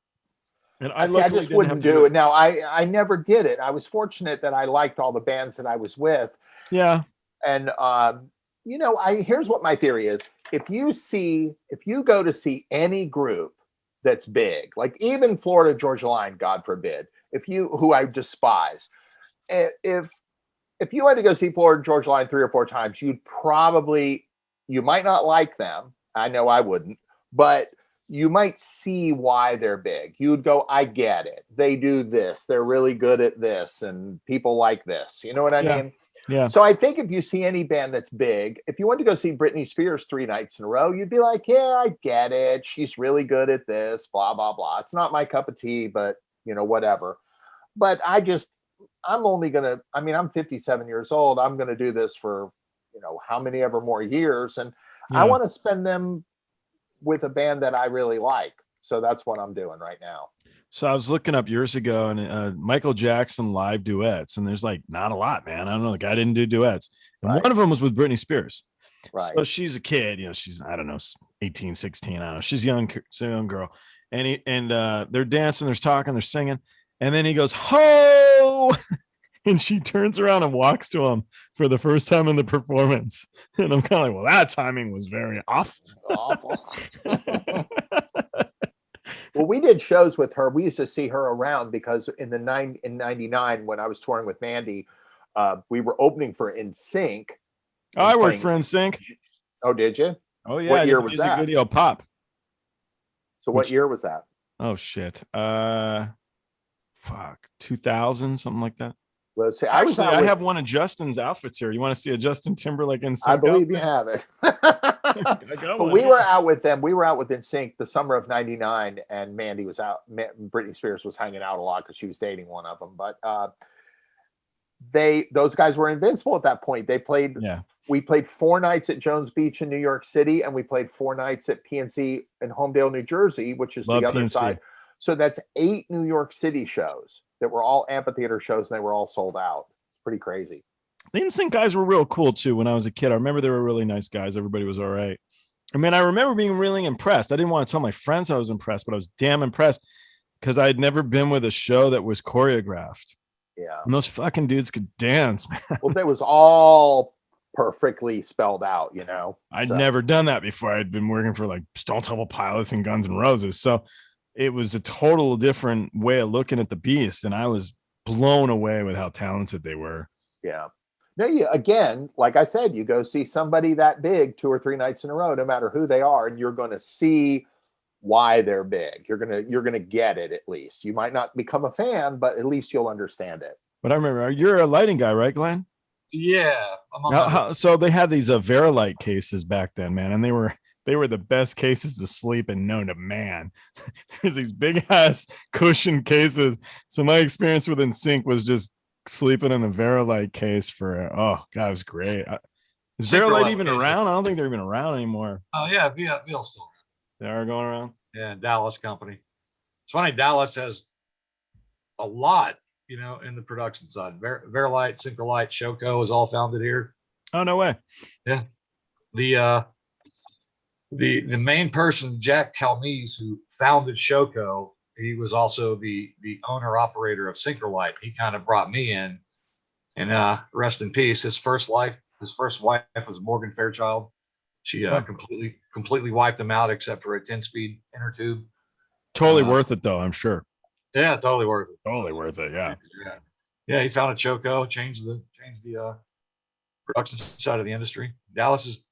And I just wouldn't do it. Now, I never did it. I was fortunate that I liked all the bands that I was with. Yeah. And, you know, here's what my theory is. If you go to see any group that's big, like even Florida Georgia Line, God forbid, who I despise, if you had to go see Florida Georgia Line 3 or 4 times, you might not like them. I know I wouldn't, but you might see why they're big. You'd go, I get it. They do this. They're really good at this, and people like this. You know what I mean? Yeah. So I think if you see any band that's big, if you went to go see Britney Spears 3 nights in a row, you'd be like, yeah, I get it. She's really good at this, blah, blah, blah. It's not my cup of tea, but, you know, whatever. But I'm 57 years old. I'm going to do this for, you know, how many ever more years. And I want to spend them with a band that I really like. So that's what I'm doing right now. So I was looking up years ago, and Michael Jackson live duets, and there's like not a lot, man. I don't know. The guy didn't do duets. And one of them was with Britney Spears. Right. So she's a kid, you know, she's, I don't know, 18, 16. I don't know. She's young, so young girl. And they're dancing, they're talking, they're singing. And then he goes, ho! And she turns around and walks to him for the first time in the performance. And I'm kind of like, well, that timing was very off. Awful. Well, we did shows with her. We used to see her around because in 99, when I was touring with Mandy, we were opening for NSYNC. Oh, I worked for NSYNC. Oh, did you? Oh, yeah. What year was music that? Video pop. So what year was that? Oh, shit. 2000, something like that. Well, see, I have one of Justin's outfits here. You want to see a Justin Timberlake in? I believe you have it. But we were out with them. We were out with NSYNC the summer of '99, and Mandy was out. Britney Spears was hanging out a lot because she was dating one of them. But those guys were invincible at that point. They played. Yeah. We played 4 nights at Jones Beach in New York City, and we played 4 nights at PNC in Homedale, New Jersey, which is the other side. So that's 8 New York City shows that were all amphitheater shows, and they were all sold out. Pretty crazy. The NSYNC guys were real cool too. When I was a kid, I remember they were really nice guys. Everybody was all right. I mean, I remember being really impressed. I didn't want to tell my friends I was impressed, but I was damn impressed because I had never been with a show that was choreographed. Yeah. And those fucking dudes could dance, man. Well, that was all perfectly spelled out, you know. I'd never done that before. I'd been working for like Stone Temple Pilots and Guns N' Roses. So it was a total different way of looking at the beast. And I was blown away with how talented they were. Yeah. No, again, like I said, you go see somebody that big 2 or 3 nights in a row, no matter who they are, and you're going to see why they're big. You're going to get it at least. You might not become a fan, but at least you'll understand it. But I remember you're a lighting guy, right, Glenn? Yeah. So they had these Verilight cases back then, man, and they were the best cases to sleep in known to man. There's these big ass cushion cases. So my experience with NSYNC was just sleeping in a Verilight case for God, it was great. Is Verilight even around? I don't think they're even around anymore. Oh yeah, VL's still around. They are going around. Yeah, Dallas company. It's funny, Dallas has a lot, you know, in the production side. Verilight, Synchrolite, Shoko is all founded here. Oh no way. Yeah. The main person, Jack Calmese, who founded Shoko, he was also the owner operator of Synchrolite. He kind of brought me in, and rest in peace. His first wife was Morgan Fairchild. She completely wiped him out except for a 10-speed inner tube. Totally worth it though, I'm sure. Yeah, totally worth it. Totally worth it. Yeah. Yeah. He founded Shoko, changed the production side of the industry. Dallas is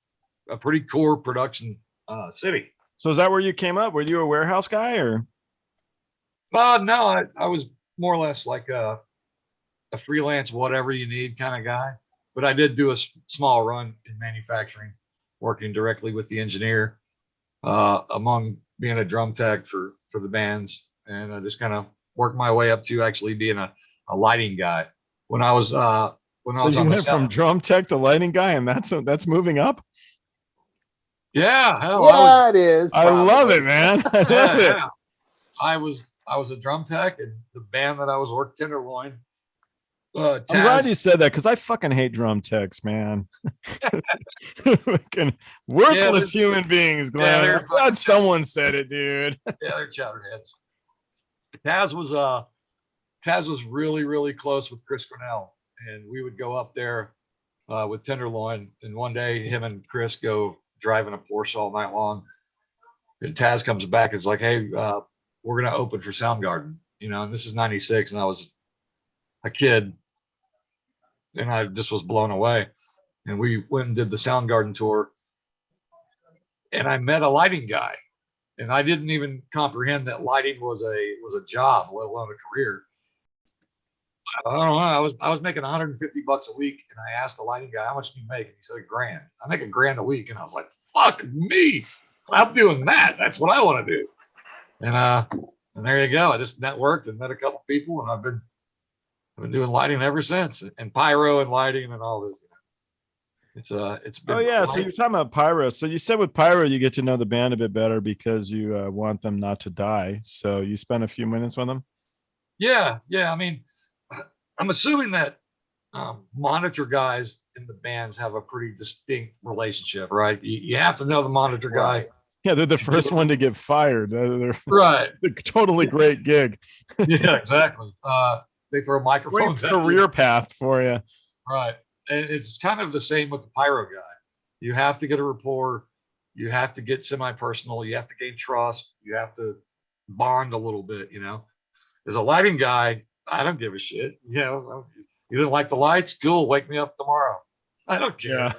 a pretty core production city. So is that where you came up? Were you a warehouse guy or? No, I was more or less like a freelance, whatever you need kind of guy. but I did do a small run in manufacturing, working directly with the engineer, among being a drum tech for the bands. And I just kind of worked my way up to actually being a lighting guy. When I was So you went from drum tech to lighting guy, and that's moving up. Yeah, hell, it is. I love it, man. I love it. Yeah. I was a drum tech, and the band that I was working, Tenderloin. I'm glad you said that, because I fucking hate drum techs, man. Fucking worthless human beings, Glenn. I'm glad someone said it, dude. Yeah, they're chowderheads. Taz was really, really close with Chris Cornell, and we would go up there with Tenderloin. And one day, him and Chris go driving a Porsche all night long. And Taz comes back and is like, "Hey, we're gonna open for Soundgarden." And this is '96, and I was a kid, and I just was blown away. And we went and did the Soundgarden tour, and I met a lighting guy, and I didn't even comprehend that lighting was a job, let alone a career. I don't know. I was making $150 a week, and I asked the lighting guy, "How much do you make?" And he said, $1,000. I make $1,000 a week, and I was like, "Fuck me! I'm doing that. That's what I want to do." And there you go. I just networked and met a couple people, and I've been doing lighting ever since, and pyro and lighting and all this. It's been. Oh yeah, so you're talking about pyro. So you said with pyro you get to know the band a bit better because you want them not to die. So you spent a few minutes with them. Yeah. I mean, I'm assuming that monitor guys in the bands have a pretty distinct relationship, right? You have to know the monitor guy. Yeah, they're the first one to get fired. They're right. They're totally great gig. Yeah, exactly. They throw microphones at career path for you. Right. And it's kind of the same with the pyro guy. You have to get a rapport. You have to get semi-personal. You have to gain trust. You have to bond a little bit, As a lighting guy, I don't give a shit. You didn't like the lights? Cool. Wake me up tomorrow. I don't care.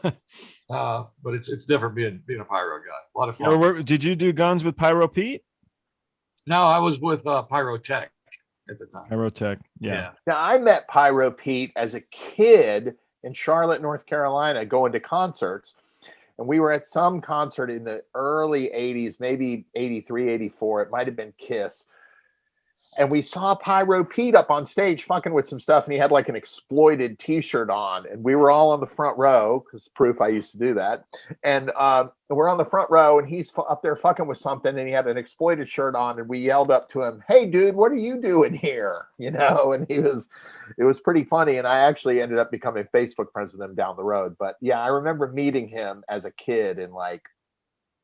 Yeah. But it's different being a pyro guy. A lot of fun. Did you do guns with Pyro Pete? No, I was with Pyro Tech at the time. Pyro Tech. Yeah. Now I met Pyro Pete as a kid in Charlotte, North Carolina, going to concerts. And we were at some concert in the early 80s, maybe 83, 84. It might have been Kiss. And we saw Pyro Pete up on stage fucking with some stuff, and he had like an Exploited t-shirt on, and we were all on the front row, because proof I used to do that. And we're on the front row, and he's up there fucking with something, and he had an Exploited shirt on, and we yelled up to him, "Hey dude, what are you doing here?" And it was pretty funny. And I actually ended up becoming Facebook friends with him down the road. But yeah, I remember meeting him as a kid in, like,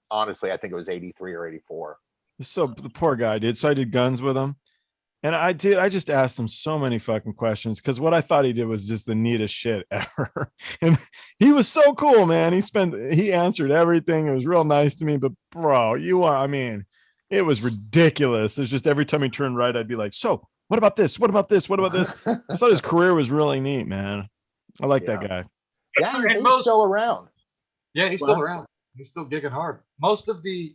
honestly, I think it was 83 or 84. So the poor guy, dude. So I did guns with him. And I just asked him so many fucking questions, because what I thought he did was just the neatest shit ever. And he was so cool, man. He answered everything. It was real nice to me. But bro, it was ridiculous. It's just every time he turned right, I'd be like, "So what about this? What about this? What about this?" I thought his career was really neat, man. I like that guy. Yeah, he's still around. Yeah, he's still around. He's still gigging hard. Most of the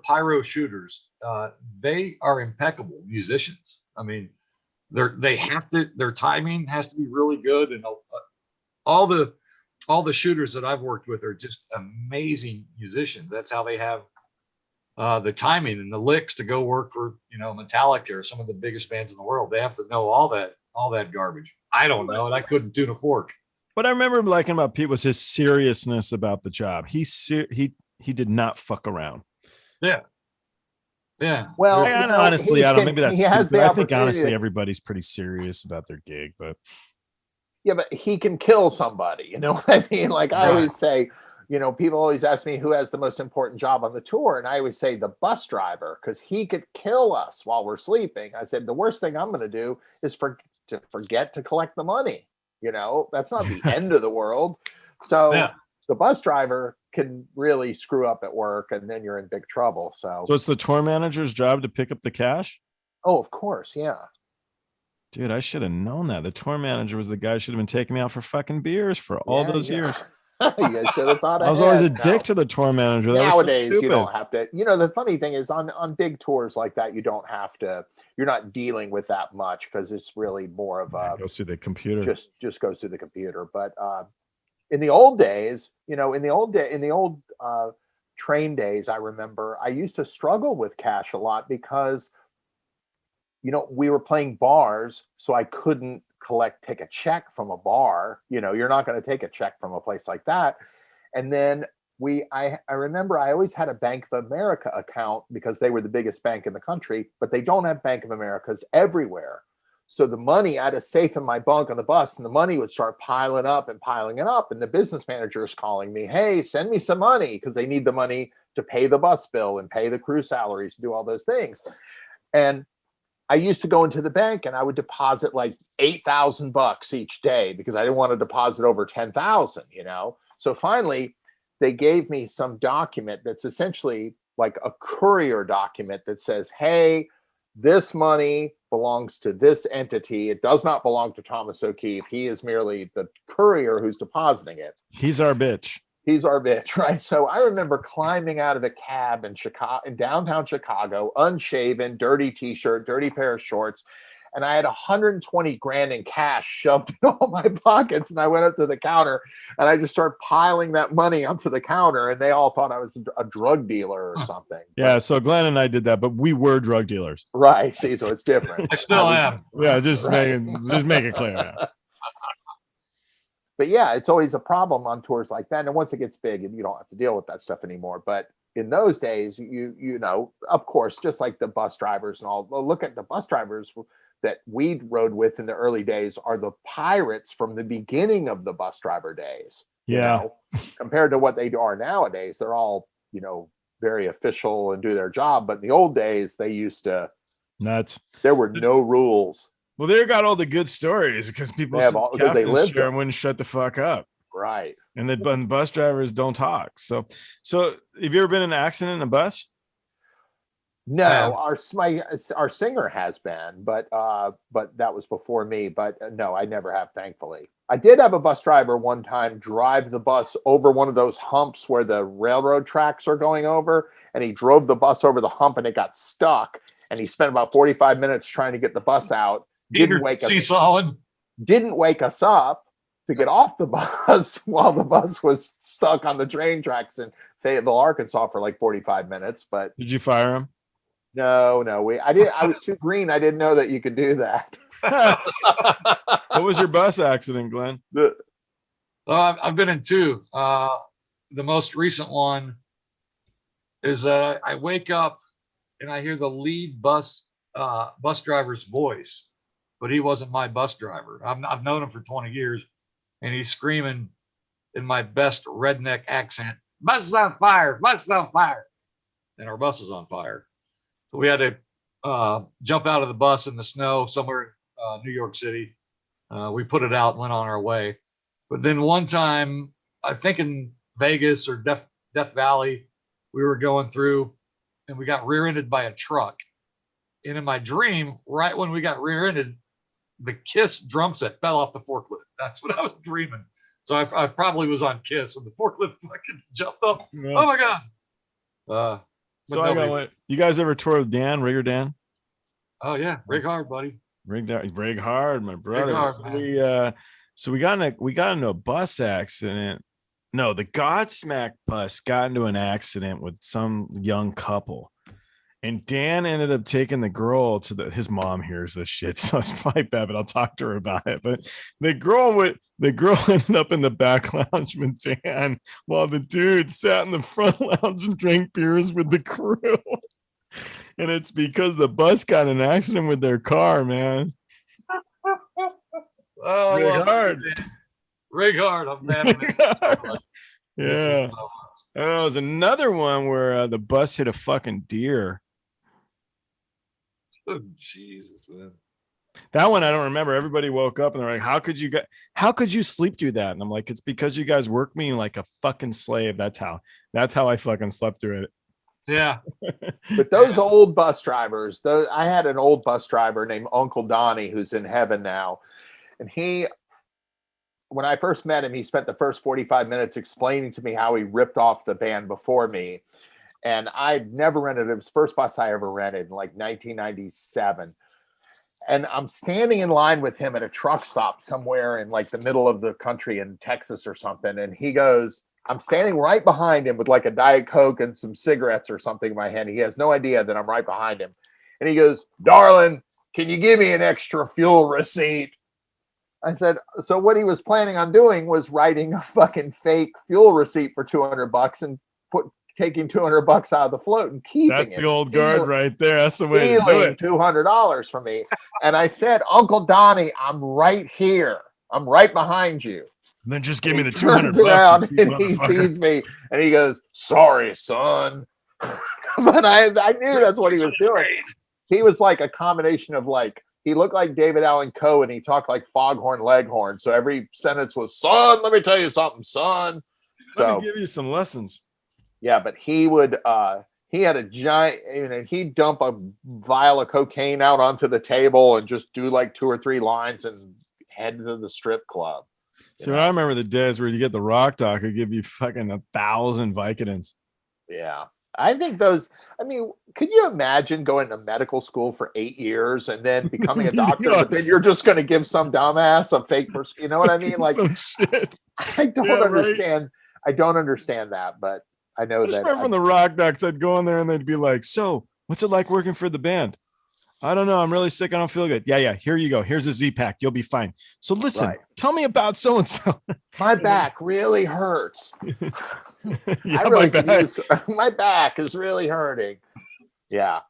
pyro shooters, they are impeccable musicians. I mean, their timing has to be really good, and all the shooters that I've worked with are just amazing musicians. That's how they have the timing and the licks to go work for Metallica or some of the biggest bands in the world. They have to know all that garbage. I don't know, and I couldn't tune a fork. What I remember liking about Pete was his seriousness about the job. He did not fuck around. Yeah. Well, honestly, I don't. Maybe that's stupid. I think honestly, everybody's pretty serious about their gig, but yeah, but he can kill somebody. You know what I mean? Like I always say, people always ask me who has the most important job on the tour, and I always say the bus driver, because he could kill us while we're sleeping. I said the worst thing I'm going to do is forget to collect the money. That's not the end of the world. So the bus driver can really screw up at work, and then you're in big trouble. So it's the tour manager's job to pick up the cash? Oh, of course. Yeah. Dude, I should have known that. The tour manager was the guy who should have been taking me out for fucking beers for all those years. You should have thought I was always a dick to the tour manager. That Nowadays, was so you don't have to. The funny thing is on big tours like that, you don't have to. You're not dealing with that much, because it's really more of a goes through the computer. Just goes through the computer. But in the old days, in the old train days, I remember I used to struggle with cash a lot because, we were playing bars, so I couldn't take a check from a bar. You're not going to take a check from a place like that. And then I remember I always had a Bank of America account because they were the biggest bank in the country, but they don't have Bank of Americas everywhere. So the money, I had a safe in my bunk on the bus, and the money would start piling up and piling it up. And the business manager is calling me, hey, send me some money, because they need the money to pay the bus bill and pay the crew salaries, do all those things. And I used to go into the bank and I would deposit like $8,000 each day because I didn't want to deposit over 10,000, So finally, they gave me some document that's essentially like a courier document that says, hey, this money belongs to this entity. It does not belong to Thomas O'Keefe. He is merely the courier who's depositing it. He's our bitch. He's our bitch, right? So I remember climbing out of a cab in downtown Chicago, unshaven, dirty t-shirt, dirty pair of shorts, and I had 120 grand in cash shoved in all my pockets. And I went up to the counter and I just started piling that money onto the counter, and they all thought I was a drug dealer or something. Yeah, so Glenn and I did that, but we were drug dealers. Right. See, so it's different. I still am. Yeah, just make it clear. Yeah. But yeah, it's always a problem on tours like that. And once it gets big, you don't have to deal with that stuff anymore. But in those days, of course, just like the bus drivers and all, look at the bus drivers that we rode with in the early days are the pirates from the beginning of the bus driver days. Yeah. Compared to what they are nowadays, they're all, very official and do their job. But in the old days, they used to, nuts. There were no rules. Well, they got all the good stories because people because they lived and wouldn't shut the fuck up. Right. And the bus drivers don't talk. So have you ever been in an accident in a bus? No, our singer has been, but that was before me. But no, I never have, thankfully. I did have a bus driver one time drive the bus over one of those humps where the railroad tracks are going over, and he drove the bus over the hump and it got stuck, and he spent about 45 minutes trying to get the bus out. Didn't wake us up to get off the bus while the bus was stuck on the train tracks in Fayetteville, Arkansas for like 45 minutes. But did you fire him? No, I was too green. I didn't know that you could do that. What was your bus accident, Glenn? I've been in two. The most recent one is I wake up and I hear the lead bus driver's voice, but he wasn't my bus driver. I've known him for 20 years, and he's screaming in my best redneck accent, "Bus is on fire! Bus is on fire!" And our bus is on fire. So we had to jump out of the bus in the snow somewhere in New York City. We put it out and went on our way. But then one time, I think in Vegas or Death Valley, we were going through and we got rear-ended by a truck. And in my dream, right when we got rear-ended, the Kiss drum set fell off the forklift. That's what I was dreaming. So I probably was on Kiss and the forklift fucking jumped up. Yeah. Oh my God. So I got what, you guys ever toured with Dan, Rigger Dan? Oh yeah, rig hard, buddy. Rig hard, my brother. Hard, so we got into a bus accident. No, the Godsmack bus got into an accident with some young couple, and Dan ended up taking the girl to his mom hears this shit, so it's probably bad, but I'll talk to her about it. But the girl ended up in the back lounge with Dan, while the dude sat in the front lounge and drank beers with the crew. And it's because the bus got in an accident with their car, man. Oh, rig hard. I'm mad. Yeah. There was another one where the bus hit a fucking deer. Oh, Jesus, man. That one I don't remember. Everybody woke up and they're like, how could you sleep through that? And I'm like, it's because you guys work me like a fucking slave. That's how I fucking slept through it. Yeah. But those old bus drivers, I had an old bus driver named Uncle Donnie who's in heaven now. And when I first met him, he spent the first 45 minutes explaining to me how he ripped off the band before me. And I'd never rented it. It was the first bus I ever rented in like 1997. And I'm standing in line with him at a truck stop somewhere in like the middle of the country in Texas or something. And he goes, I'm standing right behind him with like a Diet Coke and some cigarettes or something in my hand. He has no idea that I'm right behind him. And he goes, darling, can you give me an extra fuel receipt? I said, so what he was planning on doing was writing a fucking fake fuel receipt for $200 and taking $200 out of the float and keeping it. That's the old guard right there. That's the way to do it. $200 from me. And I said, Uncle Donnie, I'm right here. I'm right behind you. And then just give me the $200. And he sees me and he goes, sorry, son. But I knew that's what he was doing. He was like a combination of like, he looked like David Allan Coe and he talked like Foghorn Leghorn. So every sentence was, son, let me tell you something, son. Let me give you some lessons. Yeah, but he would, he had a giant, he'd dump a vial of cocaine out onto the table and just do like 2 or 3 lines and head to the strip club. So I remember the days where you get the rock doc, it'd give you fucking 1,000 Vicodins. Yeah. I think those, could you imagine going to medical school for 8 years and then becoming a doctor, but then you're just going to give some dumbass a fake person, you know what I mean? Like, some shit. I don't understand. Right? I don't understand that, but I know that. Remember from the rock docs, I'd go in there and they'd be like, so what's it like working for the band? I don't know. I'm really sick. I don't feel good. Yeah. Here you go. Here's a Z-Pack. You'll be fine. So listen, tell me about so-and-so. My back really hurts. Yeah, I really could use, my back is really hurting. Yeah.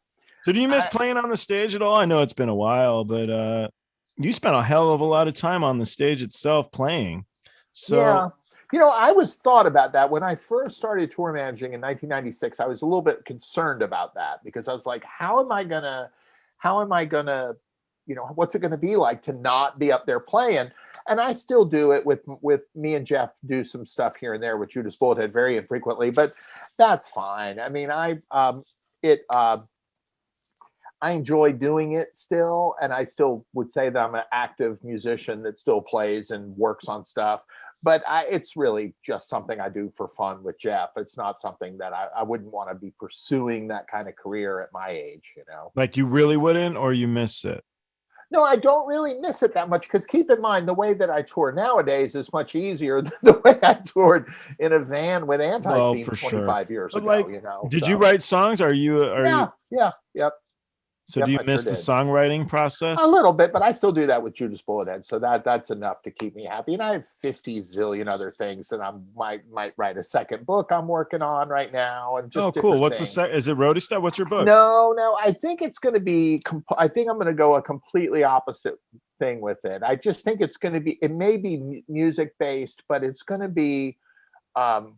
So do you miss playing on the stage at all? I know it's been a while, but you spent a hell of a lot of time on the stage itself playing. So yeah. I was thought about that when I first started tour managing in 1996. I was a little bit concerned about that because I was like, how am I gonna, what's it going to be like to not be up there playing? And I still do it with me and Jeff do some stuff here and there with Judas Bullethead very infrequently, but that's fine. I mean, I enjoy doing it still. And I still would say that I'm an active musician that still plays and works on stuff, but it's really just something I do for fun with Jeff. It's not something that I wouldn't want to be pursuing that kind of career at my age, Like you really wouldn't, or you miss it? No, I don't really miss it that much because keep in mind the way that I tour nowadays is much easier than the way I toured in a van with Antiseen 25 years ago. Did you write songs? Yep. So do you miss the songwriting process? A little bit, but I still do that with Judas Bullethead. So that's enough to keep me happy. And I have 50 zillion other things that I might write a second book I'm working on right now. And just cool. What's the is it roadie stuff? What's your book? No. I think it's going to be. I think I'm going to go a completely opposite thing with it. I just think it's going to be. It may be music based, but it's going to be. And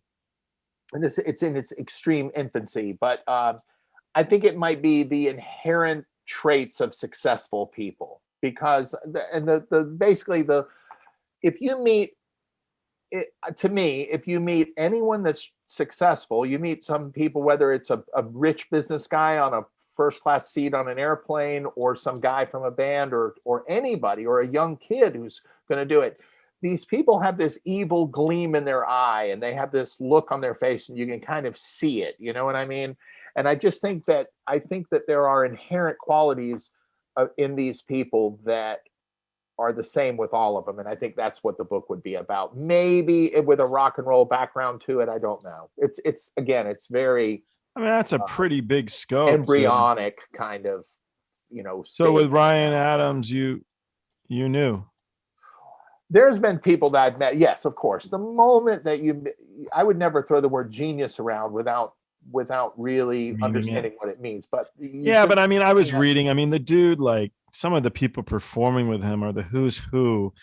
it's in its extreme infancy, but. I think it might be the inherent traits of successful people because if you meet anyone that's successful, you meet some people, whether it's a rich business guy on a first class seat on an airplane or some guy from a band or anybody or a young kid who's going to do it. These people have this evil gleam in their eye and they have this look on their face and you can kind of see it. You know what I mean? And I think that there are inherent qualities in these people that are the same with all of them. And I think that's what the book would be about. Maybe with a rock and roll background to it. I don't know. It's very. I mean, that's a pretty big scope. Embryonic kind of, So with Ryan Adams, you knew. There's been people that I've met. Yes, of course. The moment that I would never throw the word genius around without really understanding what it means. But but I mean, I was reading, the dude, like some of the people performing with him are the who's who.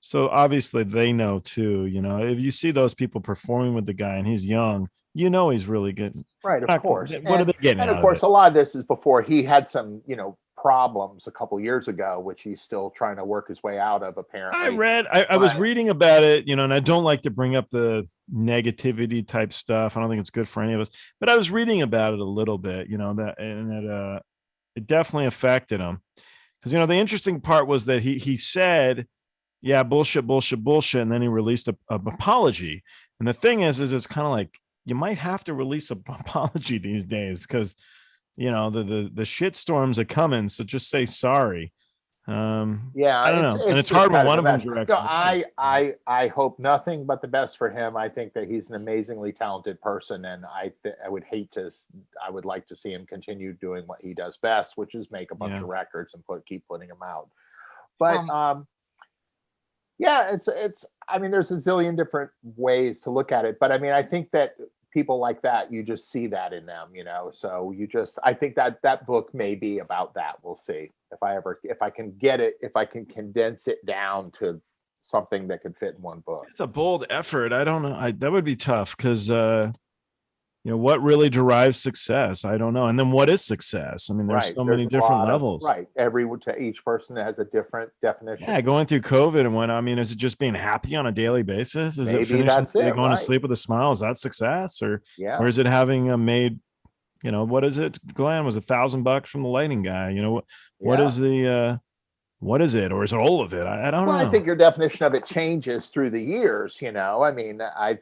So obviously they know too, if you see those people performing with the guy and he's young, he's really good. Right. Of course. What are they getting? And of course, a lot of this is before he had some, problems a couple years ago, which he's still trying to work his way out of, apparently. I was reading about it, and I don't like to bring up the negativity type stuff. I don't think it's good for any of us, but I was reading about it a little bit, it definitely affected him. Because, the interesting part was that he said, yeah, bullshit. And then he released an apology. And the thing is it's kind of like, you might have to release an apology these days because, the shit storms are coming. So just say sorry. Yeah, I don't know. And it's hard when one of them's your ex. No, I hope nothing but the best for him. I think that he's an amazingly talented person, and I would like to see him continue doing what he does best, which is make a bunch of records and keep putting them out. But yeah, it's I mean, there's a zillion different ways to look at it, but I mean, I think that people like that, you just see that in them, you know. So I think that book may be about that. We'll see if I can get it, if I can condense it down to something that could fit in one book. It's a bold effort. I don't know. That would be tough because you know, what really derives success? I don't know. And then what is success? I mean, there's so many different levels. Each person has a different definition. Yeah, going through COVID and what, I mean, is it just being happy on a daily basis? Is Maybe it finishing going to sleep with a smile? Is that success? Or is it having made, you know, what is it? Glenn, was $1,000 from the lighting guy? You know, what is the what is it, or is it all of it? I don't know. I think your definition of it changes through the years. You know, I mean, I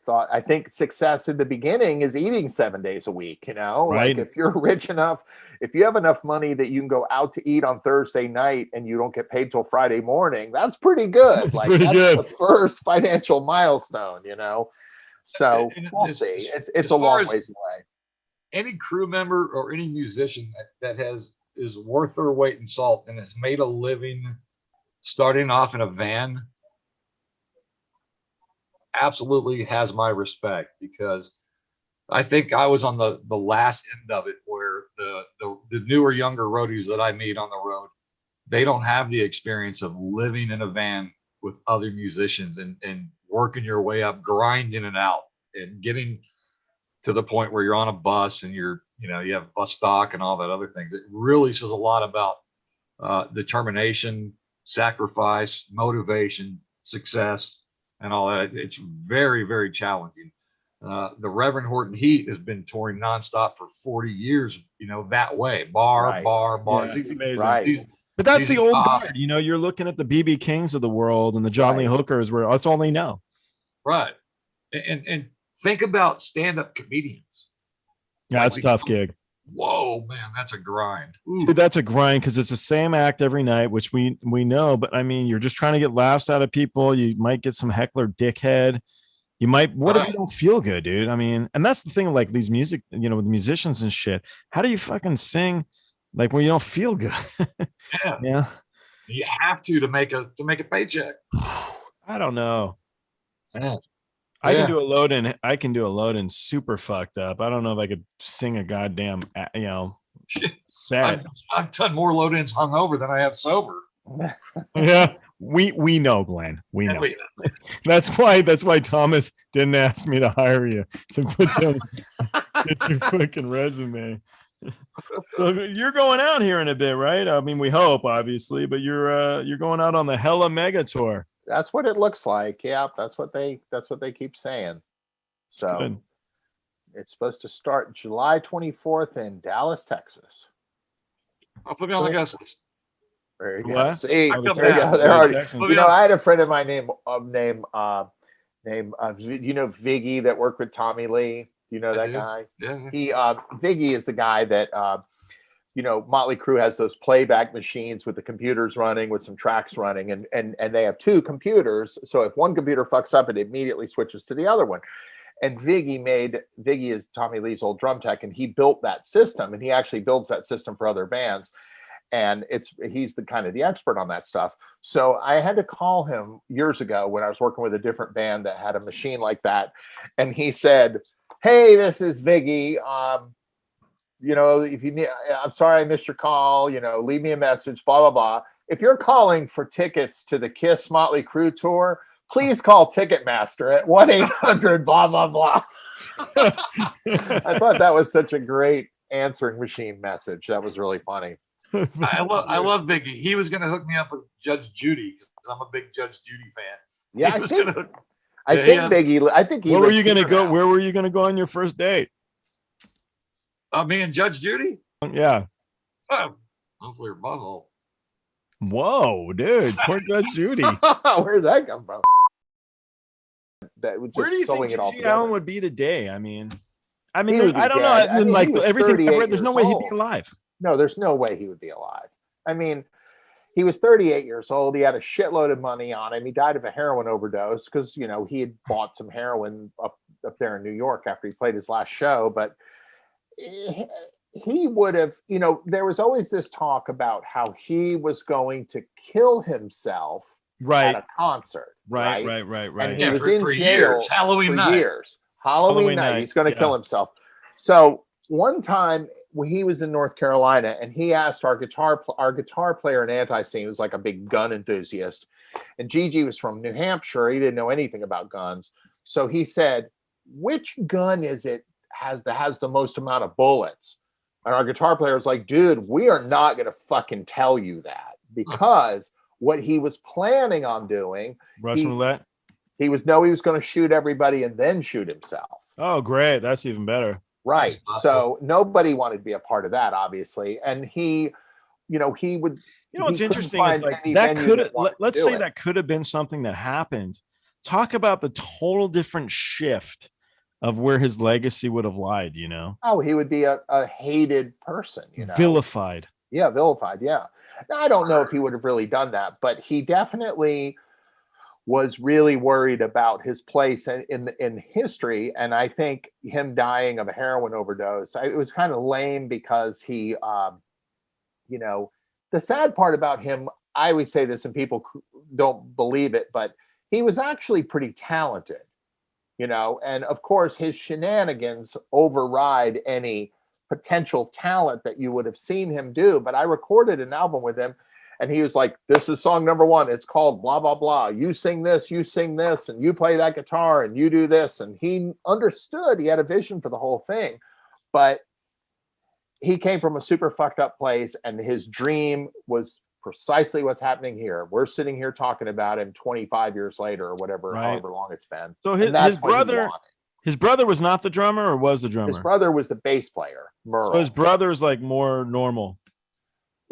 think success in the beginning is eating 7 days a week. You know, like if you're rich enough, if you have enough money that you can go out to eat on Thursday night and you don't get paid till Friday morning, that's pretty good. That's the first financial milestone. You know, so we'll see. It's a long ways away. Any crew member or any musician that is worth their weight in salt and has made a living starting off in a van absolutely has my respect, because I think I was on the last end of it, where the newer, younger roadies that I meet on the road, they don't have the experience of living in a van with other musicians and working your way up, grinding it out, and getting to the point where you're on a bus and you have bus stock and all that other things. It really says a lot about determination, sacrifice, motivation, success, and all that. It's very, very challenging. The Reverend Horton Heat has been touring nonstop for 40 years, you know, that way, bar. Yeah, it's amazing. But that's the old guard. You know, you're looking at the BB Kings of the world and the John Lee Hookers, where that's all they know. Right. And think about stand-up comedians. Yeah, that's a tough gig. Whoa, man, that's a grind. Oof. Dude, that's a grind, because it's the same act every night, which we know. But I mean, you're just trying to get laughs out of people. You might get some heckler dickhead. You might. What if you don't feel good, dude? I mean, and that's the thing. Like these music, you know, with musicians and shit. How do you fucking sing like when you don't feel good? Yeah. You have to make a paycheck. I don't know. Yeah. I can do a load in. I can do a load in super fucked up. I don't know if I could sing a goddamn, you know, set. I've done more load-ins hungover than I have sober. Yeah, we know, Glenn. We know. That's why Thomas didn't ask me to hire you to put you get your fucking resume. So you're going out here in a bit, right? I mean, we hope, obviously, but you're going out on the Hella Mega Tour. That's what it looks like. Yeah, that's what they keep saying. So good. It's supposed to start July 24th in Dallas, Texas. I'll put me on the guest list. There you go. See, you know, I had a friend of mine named you know, Viggy, that worked with Tommy Lee. You know that guy? Yeah. Viggy is the guy that you know, Mötley Crüe has those playback machines with the computers running, with some tracks running, and they have two computers. So if one computer fucks up, it immediately switches to the other one. And Viggy is Tommy Lee's old drum tech, and he built that system, and he actually builds that system for other bands. And he's the kind of the expert on that stuff. So I had to call him years ago when I was working with a different band that had a machine like that. And he said, "Hey, this is Viggy. You know, if you need, I'm sorry I missed your call, you know, leave me a message, blah, blah, blah. If you're calling for tickets to the Kiss Mötley Crüe tour, please call Ticketmaster at 1-800 blah, blah, blah." I thought that was such a great answering machine message. That was really funny. I love Viggy. He was going to hook me up with Judge Judy, because I'm a big Judge Judy fan. Yeah, I think Viggy. Where were you going to go? Where were you going to go on your first date? Me and Judge Judy? Yeah. Oh, hopefully your butthole. Whoa, dude. Poor Judge Judy. Where'd that come from? That was just where do you think GG Allin would be today? I mean, I don't know. I mean, like everything. There's no way he'd be alive. No, there's no way he would be alive. I mean, He was 38 years old. He had a shitload of money on him. He died of a heroin overdose because, you know, he had bought some heroin up there in New York after he played his last show. But he would have, you know, there was always this talk about how he was going to kill himself at a concert. Right. And he was in for jail years. Halloween night. Halloween night. He's going to kill himself. So one time when he was in North Carolina, and he asked our guitar player in Antiseen, who's like a big gun enthusiast, and GG was from New Hampshire. He didn't know anything about guns. So he said, which gun is it that has the most amount of bullets? And our guitar player was like, dude, we are not going to fucking tell you that, because what he was planning on doing, Russian roulette. He was going to shoot everybody and then shoot himself. Oh, great. That's even better. Right. So nobody wanted to be a part of that, obviously. And he, you know, he would. You know, what's interesting is like that could, let's say that could have been something that happened. Talk about the total different shift of where his legacy would have lied, you know? Oh, he would be a hated person, you know? Vilified. Yeah, vilified. Yeah. Now, I don't know if he would have really done that, but he definitely was really worried about his place in history. And I think him dying of a heroin overdose, it was kind of lame because he, you know, the sad part about him, I always say this and people don't believe it, but he was actually pretty talented, you know, and of course his shenanigans override any potential talent that you would have seen him do. But I recorded an album with him, and he was like, this is song number 1. It's called blah, blah, blah. You sing this, and you play that guitar, and you do this. And he understood. He had a vision for the whole thing. But he came from a super fucked up place, and his dream was precisely what's happening here. We're sitting here talking about him 25 years later or whatever, however long it's been. So his brother was not the drummer, or was the drummer? His brother was the bass player, Merle. So his brother's like more normal.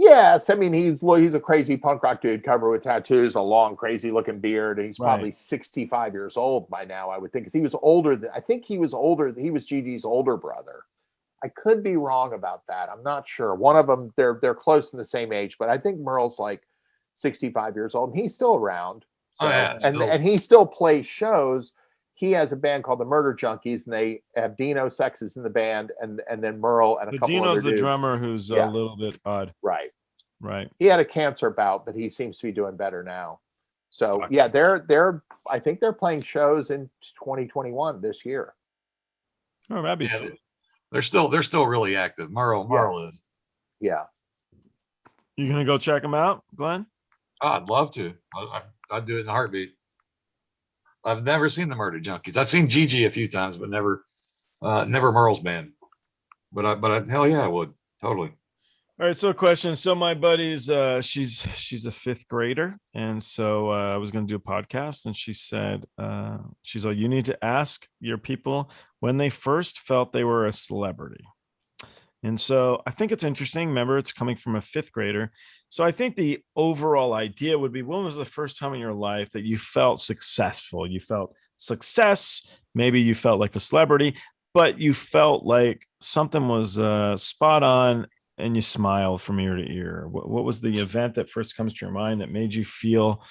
Yes, I mean he's a crazy punk rock dude covered with tattoos, a long, crazy looking beard, and he's probably 65 years old by now, I would think, because he was older. He was GG's older brother. I could be wrong about that. I'm not sure. One of them, they're close in the same age, but I think Merle's like 65 years old, and he's still around. So, and he still plays shows. He has a band called the Murder Junkies, and they have Dino Sex is in the band, and then Merle and a couple Dino's other the dudes. drummer who's a little bit odd. Right. He had a cancer bout, but he seems to be doing better now. So they're I think they're playing shows in 2021 this year. Oh, that'd be fun. They're still really active. Merle is. Yeah. You gonna go check them out, Glenn? Oh, I'd love to. I'd do it in a heartbeat. I've never seen the Murder Junkies. I've seen GG a few times, but never Merle's band. But hell yeah, I would totally. All right, so a question. So my buddy's she's a 5th grader, and so I was going to do a podcast, and she said she's like, you need to ask your people when they first felt they were a celebrity. And so I think it's interesting. Remember, it's coming from a 5th grader. So I think the overall idea would be, when was the first time in your life that you felt successful? You felt success. Maybe you felt like a celebrity, but you felt like something was spot on, and you smiled from ear to ear. What was the event that first comes to your mind that made you feel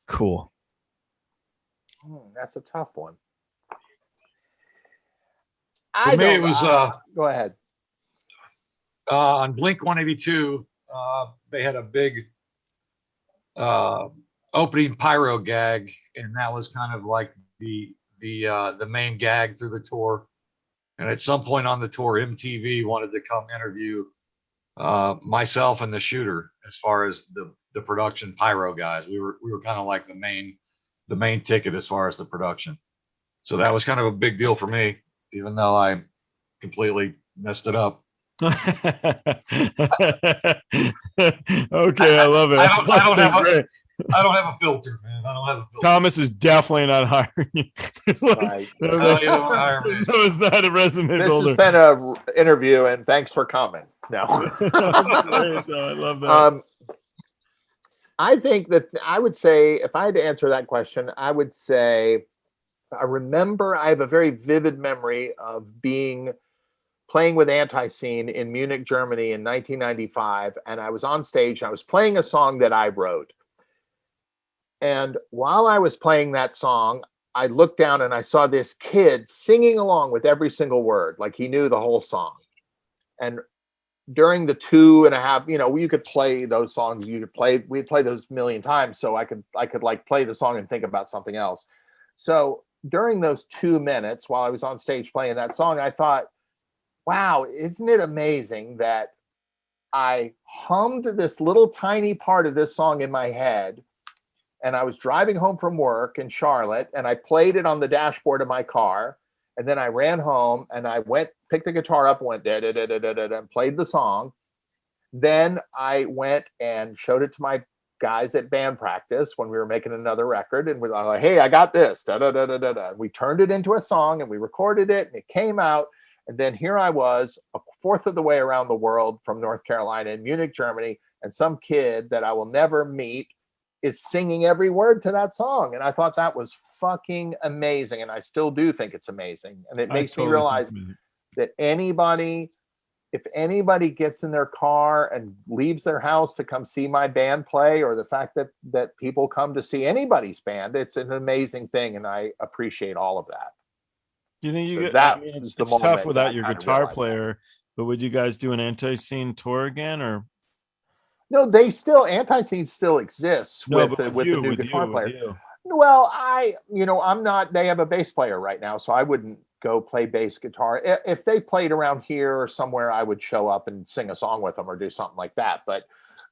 cool? That's a tough one. For me, it was go ahead. On Blink 182, they had a big opening pyro gag, and that was kind of like the main gag through the tour. And at some point on the tour, MTV wanted to come interview myself and the Shooter as far as the production pyro guys. We were kind of like the main ticket as far as the production. So that was kind of a big deal for me, even though I completely messed it up. Okay, I love it. I don't have a filter, man. I don't have a filter. Thomas is definitely not hiring you. Right. You don't hire me. That was not a resume This builder. has been an interview, and thanks for coming. No. I love that. I think that I would say, if I had to answer that question, I would say I have a very vivid memory of being playing with Antiseen in Munich, Germany in 1995. And I was on stage and I was playing a song that I wrote. And while I was playing that song, I looked down and I saw this kid singing along with every single word, like he knew the whole song. And during the 2.5, you could play those songs. We'd play those a million times. So I could like play the song and think about something else. So during those 2 minutes while I was on stage playing that song, I thought, wow, isn't it amazing that I hummed this little tiny part of this song in my head, and I was driving home from work in Charlotte, and I played it on the dashboard of my car, and then I ran home and I picked the guitar up and went da da da da da da and played the song. Then I went and showed it to my guys at band practice when we were making another record, and we're like, hey, I got this. Da da da da da da. We turned it into a song and we recorded it, and it came out. And then here I was, a fourth of the way around the world from North Carolina in Munich, Germany, and some kid that I will never meet is singing every word to that song. And I thought that was fucking amazing. And I still do think it's amazing. And it makes me realize that if anybody gets in their car and leaves their house to come see my band play, or the fact that people come to see anybody's band, it's an amazing thing. And I appreciate all of that. You think you So get that I mean, it's the tough without your I kinda guitar realized player, that. but would you guys do an Antiseen tour again, or No, Antiseen still exists no? with But the new guitar player. with you. Well, I'm not. They have a bass player right now, so I wouldn't go play bass guitar. If they played around here or somewhere, I would show up and sing a song with them or do something like that. But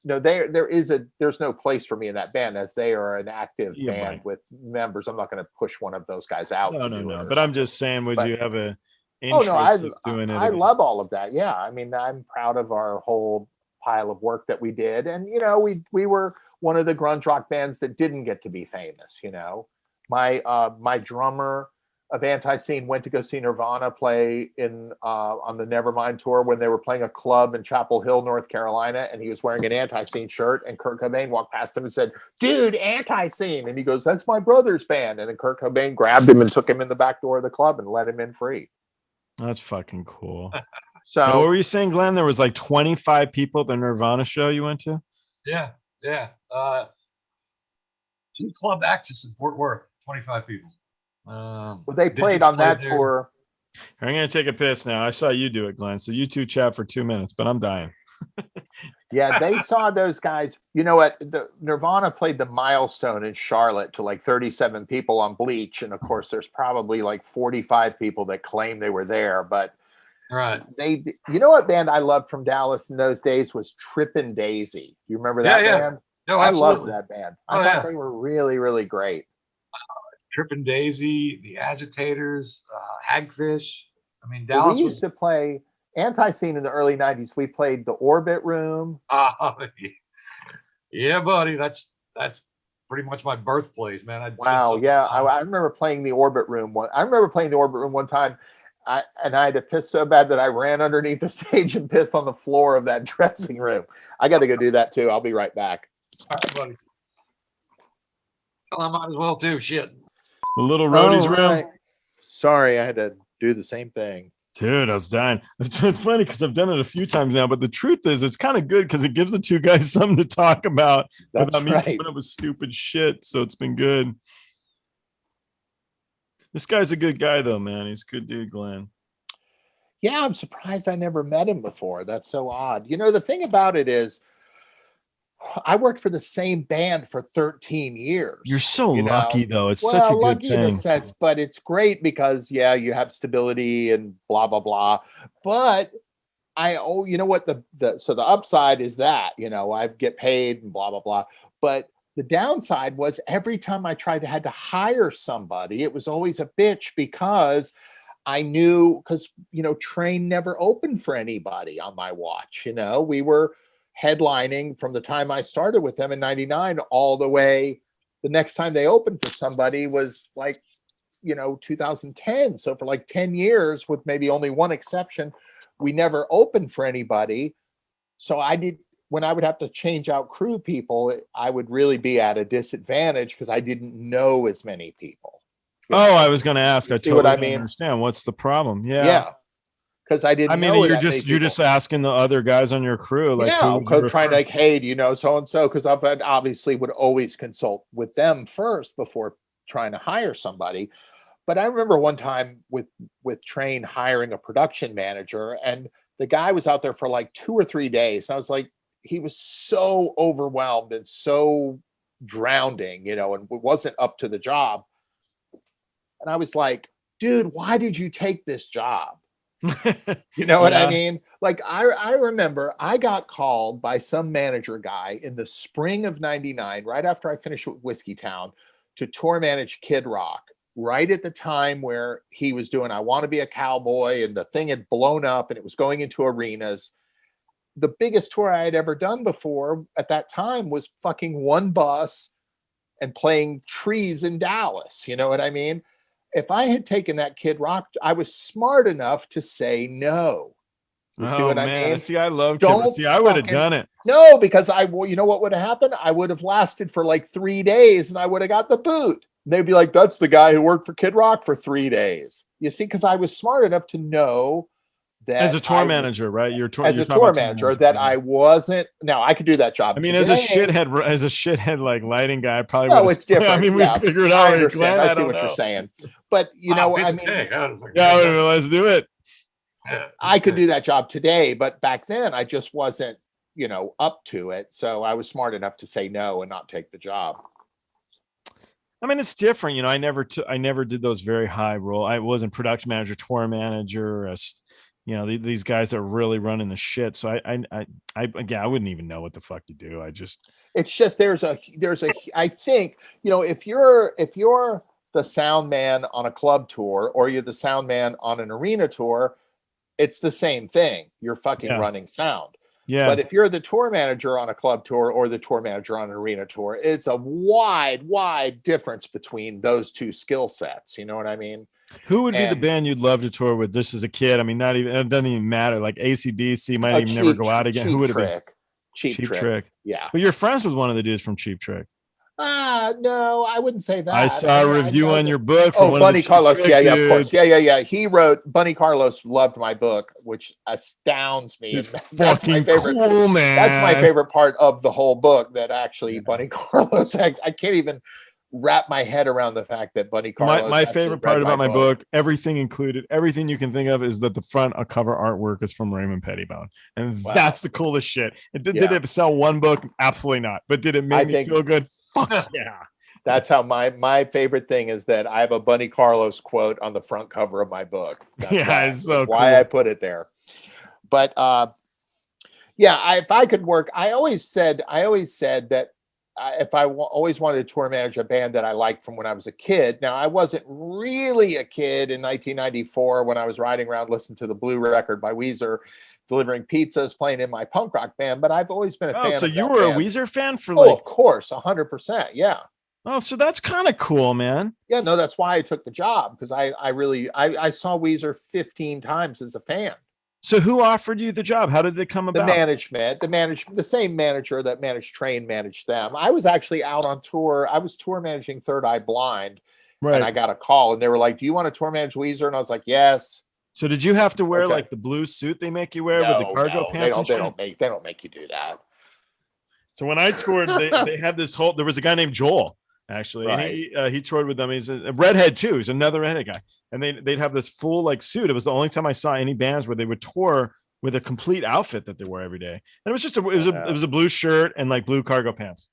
no, there's no place for me in that band, as they are an active band Right. with members. I'm not going to push one of those guys out. No. But I'm just saying, would you have a Oh interest no, of doing it? I again? love all of that. Yeah, I mean, I'm proud of our whole pile of work that we did, and we were one of the grunge rock bands that didn't get to be famous. My drummer of Antiseen went to go see Nirvana play on the Nevermind tour when they were playing a club in Chapel Hill, North Carolina, and he was wearing an Antiseen shirt, and Kurt Cobain walked past him and said, "Dude, Antiseen," and he goes, "That's my brother's band," and then Kurt Cobain grabbed him and took him in the back door of the club and let him in free. That's fucking cool. So And what were you saying, Glenn? There was like 25 people at the Nirvana show you went to? Yeah. Club Access in Fort Worth, 25 people. well, they played on that tour. I'm gonna take a piss now. I saw you do it, Glenn. So you two chat for 2 minutes, but I'm dying. Yeah, they saw those guys. You know what? The Nirvana played the Milestone in Charlotte to like 37 people on Bleach, and of course, there's probably like 45 people that claim they were there. But right, you know what band I loved from Dallas in those days was Trippin' Daisy. You remember that band? No, I loved that band. I thought they were really, really great. Trippin' Daisy, the Agitators, Hagfish. I mean, Dallas. We used to play Antiseen in the early 90s. We played the Orbit Room. Yeah, buddy. That's pretty much my birthplace, man. Wow. Yeah. I remember playing the Orbit Room one time. I had to piss so bad that I ran underneath the stage and pissed on the floor of that dressing room. I got to go do that too. I'll be right back. All right, buddy. Well, I might as well too. Shit. The little roadies room. Right. Sorry, I had to do the same thing. Dude, I was dying. It's funny because I've done it a few times now, but the truth is, it's kind of good because it gives the two guys something to talk about without me coming up with stupid shit. So it's been good. This guy's a good guy, though, man. He's a good dude, Glenn. Yeah, I'm surprised I never met him before. That's so odd. The thing about it is, I worked for the same band for 13 years. You're so lucky, though. It's such a good lucky thing. in a sense, but it's great because, yeah, you have stability and blah, blah, blah. But you know what? So the upside is that, I get paid and blah, blah, blah. But the downside was every time I had to hire somebody, it was always a bitch because I knew, Train never opened for anybody on my watch. We were headlining from the time I started with them in 99 all the way. The next time they opened for somebody was like, 2010. So for like 10 years, with maybe only one exception, we never opened for anybody. So when I would have to change out Crüe people, I would really be at a disadvantage because I didn't know as many people. I was going to ask. I totally what I mean? understand. What's the problem? Yeah. because I didn't. I mean, know you're just asking the other guys on your crew, like, yeah, trying to like, hey, do you know so and so? Because I've obviously would always consult with them first before trying to hire somebody. But I remember one time with Train hiring a production manager, and the guy was out there for like 2 or 3 days. I was like, he was so overwhelmed and so drowning, and wasn't up to the job. And I was like, dude, why did you take this job? You know what I mean? Like, I remember I got called by some manager guy in the spring of '99, right after I finished with Whiskeytown, to tour manage Kid Rock, right at the time where he was doing I Want to Be a Cowboy, and the thing had blown up and it was going into arenas. The biggest tour I had ever done before at that time was fucking one bus and playing Trees in Dallas. You know what I mean? If I had taken that Kid Rock, I was smart enough to say no. You see what I mean? See, I love Kid. See, I would have done it. No, because you know what would have happened? I would have lasted for like 3 days and I would have got the boot. They'd be like, that's the guy who worked for Kid Rock for 3 days. You see, because I was smart enough to know that as a tour manager, right? You're tour manager that I wasn't. Now I could do that job. I mean, as a shithead like lighting guy, I probably. No, it's different. I mean, we figured out. I understand. I see what you're saying, but I mean, let's do it. I could do that job today, but back then I just wasn't, up to it. So I was smart enough to say no and not take the job. I mean, it's different. I never did those very high role. I wasn't production manager, tour manager, these guys are really running the shit. So I wouldn't even know what the fuck to do. It's just, I think, if you're the sound man on a club tour or you're the sound man on an arena tour, it's the same thing. You're fucking running sound. Yeah. But if you're the tour manager on a club tour or the tour manager on an arena tour, it's a wide difference between those two skill sets. You know what I mean? Who would be the band you'd love to tour with just as a kid? I mean, it doesn't even matter. Like AC/DC might even never go out again. Who would it be? Cheap Trick. Yeah. But you're friends with one of the dudes from Cheap Trick. No, I wouldn't say that. I saw a review on your book. Bunny Carlos. Yeah, of course. Yeah. He wrote, Bunny Carlos loved my book, which astounds me. That's my favorite. Cool, man. That's my favorite part of the whole book. That actually Bunny Carlos. I can't even wrap my head around the fact that Bunny Carlos. My favorite part about my book, everything included, everything you can think of, is that the front cover artwork is from Raymond Pettibone, and that's the coolest shit. Did it sell one book? Absolutely not. But did it make me feel good? Fuck yeah. That's how my favorite thing is that I have a Bunny Carlos quote on the front cover of my book. That's why I put it there. But if I could work, I always said that if I always wanted to tour manage a band that I liked from when I was a kid. Now, I wasn't really a kid in 1994 when I was riding around listening to the Blue Record by Weezer, delivering pizzas, playing in my punk rock band, but I've always been a fan. So you were a Weezer fan for of course, 100%. Yeah. Oh, so that's kind of cool, man. Yeah, no, that's why I took the job, because I saw Weezer 15 times as a fan. So who offered you the job? How did they come about? The same manager that managed Train managed them. I was actually out on tour. I was tour managing Third Eye Blind, and I got a call, and they were like, "Do you want to tour manage Weezer?" And I was like, "Yes." So did you have to wear like the blue suit they make you wear with the cargo pants? They don't make you do that. So when I toured, they had this whole. There was a guy named Joel actually, and he toured with them. He's a redhead too. He's another redhead guy, and they'd have this full like suit. It was the only time I saw any bands where they would tour with a complete outfit that they wore every day. And it was just it was a blue shirt and like blue cargo pants.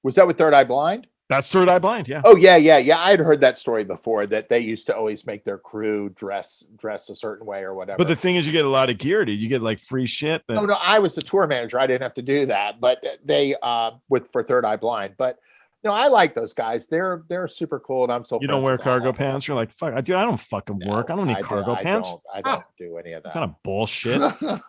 Was that with Third Eye Blind? That's Third Eye Blind, yeah. Oh, yeah. I'd heard that story before, that they used to always make their crew dress a certain way or whatever. But the thing is, you get a lot of gear, dude. You get like free shit. No, I was the tour manager. I didn't have to do that. But they for Third Eye Blind. But no, I like those guys. They're super cool, and I'm so. You don't wear cargo pants? You're like, fuck, dude. I don't fucking work. I don't need cargo pants. I don't do any of that. Kind of bullshit. I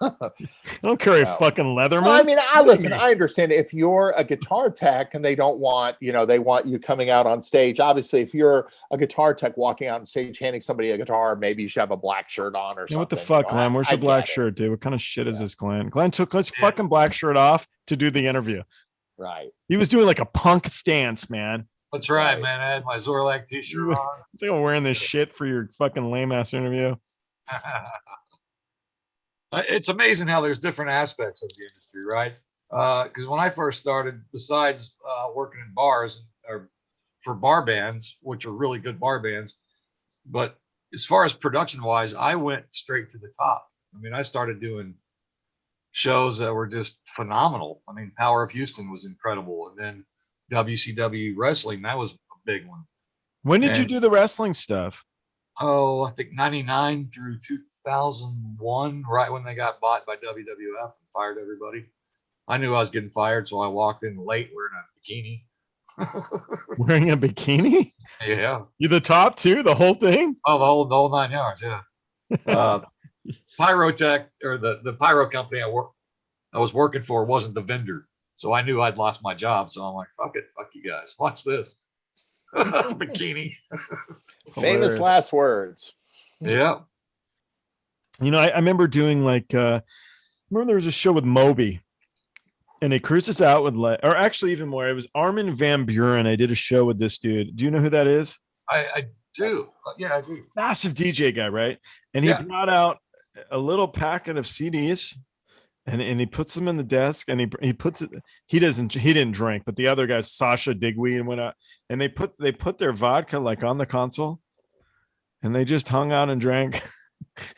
don't carry a fucking Leatherman. Well, I mean, I understand if you're a guitar tech and they don't want, they want you coming out on stage. Obviously, if you're a guitar tech walking out on stage handing somebody a guitar, maybe you should have a black shirt on or something. What the fuck, Glenn? Where's your black shirt, dude? What kind of shit is this, Glenn? Glenn took his fucking black shirt off to do the interview. Right. He was doing like a punk stance, man. That's right, man. I had my Zorlak t-shirt on. I think I'm wearing this shit for your fucking lame ass interview. It's amazing how there's different aspects of the industry, right? Because when I first started, besides working in bars or for bar bands, which are really good bar bands, but as far as production wise, I went straight to the top. I mean, I started doing shows that were just phenomenal. I mean, Power of Houston was incredible, and then WCW Wrestling, that was a big one. When did you do the wrestling stuff? Oh, I think 99 through 2001, right when they got bought by WWF and fired everybody. I knew I was getting fired, so I walked in late wearing a bikini. Wearing a bikini? Yeah. You the top too? The whole thing? Oh, the whole 9 yards, yeah. Pyrotech, or the pyro company I was working for wasn't the vendor. So I knew I'd lost my job. So I'm like, fuck it, fuck you guys. Watch this. Bikini. Famous last words. Yeah. You know, I remember doing like remember there was a show with Moby, and he cruises out with or actually even more, it was Armin van Buren. I did a show with this dude. Do you know who that is? I do. Yeah, I do. Massive DJ guy, right? And he brought out a little packet of CDs, and he puts them in the desk, and he puts it. He didn't drink, but the other guys, Sasha Digby, and went out, and they put their vodka like on the console, and they just hung out and drank.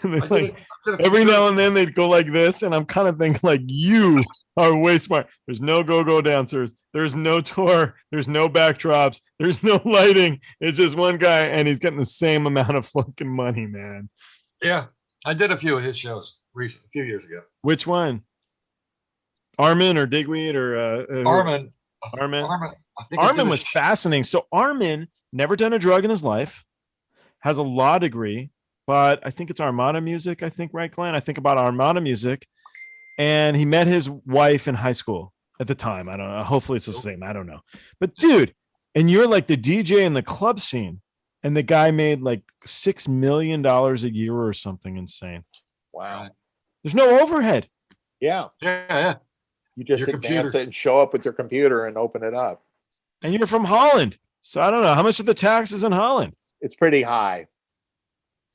And they like every now and then they'd go like this, and I'm kind of thinking like, you are way smart. There's no go-go dancers, there's no tour, there's no backdrops, there's no lighting. It's just one guy, and he's getting the same amount of fucking money, man. Yeah, I did a few of his shows a few years ago. Which one? Armin or Digweed or Armin? Armin was fascinating. So Armin never done a drug in his life, has a law degree, but I think it's Armada Music. I think, right, Glenn? I think about Armada Music. And he met his wife in high school at the time. I don't know. Hopefully it's the same. I don't know. But dude, and you're like the DJ in the club scene, and the guy made like $6 million a year or something insane. Wow. There's no overhead. Yeah. Yeah. You just advance it and show up with your computer and open it up. And you're from Holland. So I don't know. How much are the taxes in Holland? It's pretty high.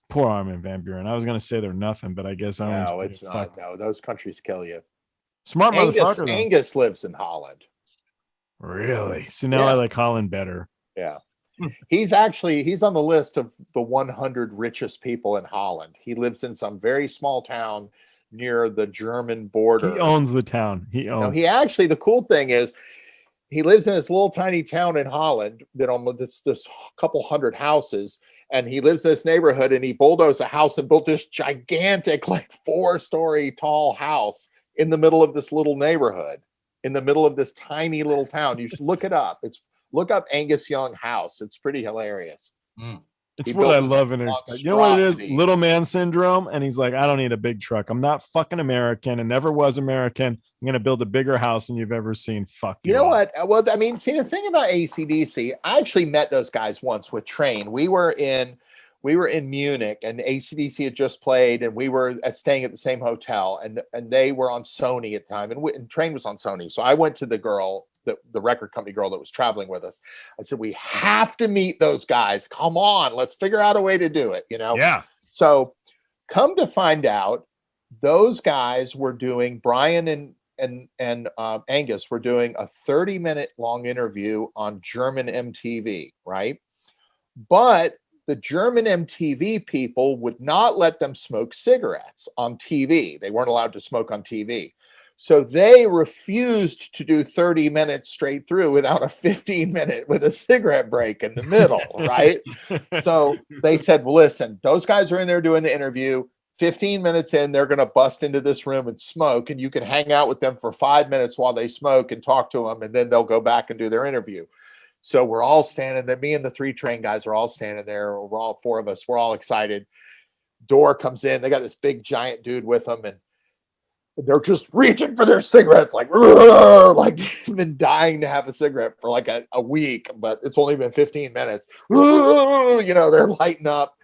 Poor Armin van Buren. I was going to say they're nothing, but I guess I don't know. No, it's not. No, those countries kill you. Smart motherfucker. Angus lives in Holland. Really? So now I like Holland better. Yeah. He's on the list of the 100 richest people in Holland. He lives in some very small town near the German border. He owns the town. The cool thing is he lives in this little tiny town in Holland that almost this couple hundred houses. And he lives in this neighborhood, and he bulldozed a house and built this gigantic, like 4-story tall house in the middle of this little neighborhood, in the middle of this tiny little town. You should look it up. Look up Angus Young house. It's pretty hilarious. It's what I love and expect. You know what it is? Little man syndrome. And he's like, I don't need a big truck. I'm not fucking American and never was American. I'm going to build a bigger house than you've ever seen. Fuck you. You know what? Well, I mean, see, the thing about AC/DC, I actually met those guys once with Train. We were in Munich, and AC/DC had just played, and we were staying at the same hotel, and they were on Sony at the time, and Train was on Sony. So I went to the girl, the record company girl that was traveling with us. I said, we have to meet those guys. Come on, let's figure out a way to do it, Yeah. So come to find out, those guys were doing, Brian and Angus were doing a 30-minute long interview on German MTV, right? But the German MTV people would not let them smoke cigarettes on TV. They weren't allowed to smoke on TV. So they refused to do 30 minutes straight through without a 15-minute with a cigarette break in the middle, right? So they said, well, listen, those guys are in there doing the interview. 15 minutes in, they're going to bust into this room and smoke, and you can hang out with them for 5 minutes while they smoke and talk to them, and then they'll go back and do their interview. So we're all standing there. Me and the 3 Train guys are all standing there. We're all 4 of us. We're all excited. Door comes in. They got this big giant dude with them, and they're just reaching for their cigarettes, like been dying to have a cigarette for like a week, but it's only been 15 minutes. They're lighting up.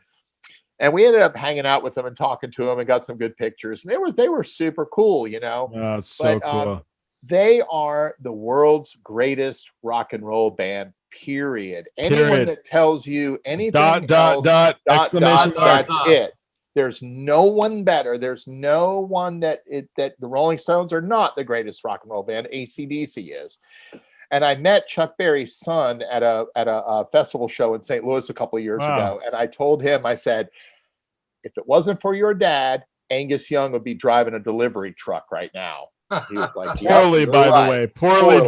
And we ended up hanging out with them and talking to them and got some good pictures. And they were super cool, Oh, it's so cool. They are the world's greatest rock and roll band, period. Anyone that tells you anything else, exclamation mark. that's it. There's no one better. There's no one that the Rolling Stones are not the greatest rock and roll band. AC/DC is. And I met Chuck Berry's son at a festival show in St. Louis a couple of years ago. And I told him, I said, if it wasn't for your dad, Angus Young would be driving a delivery truck right now. He was like, poorly, by the way, poorly,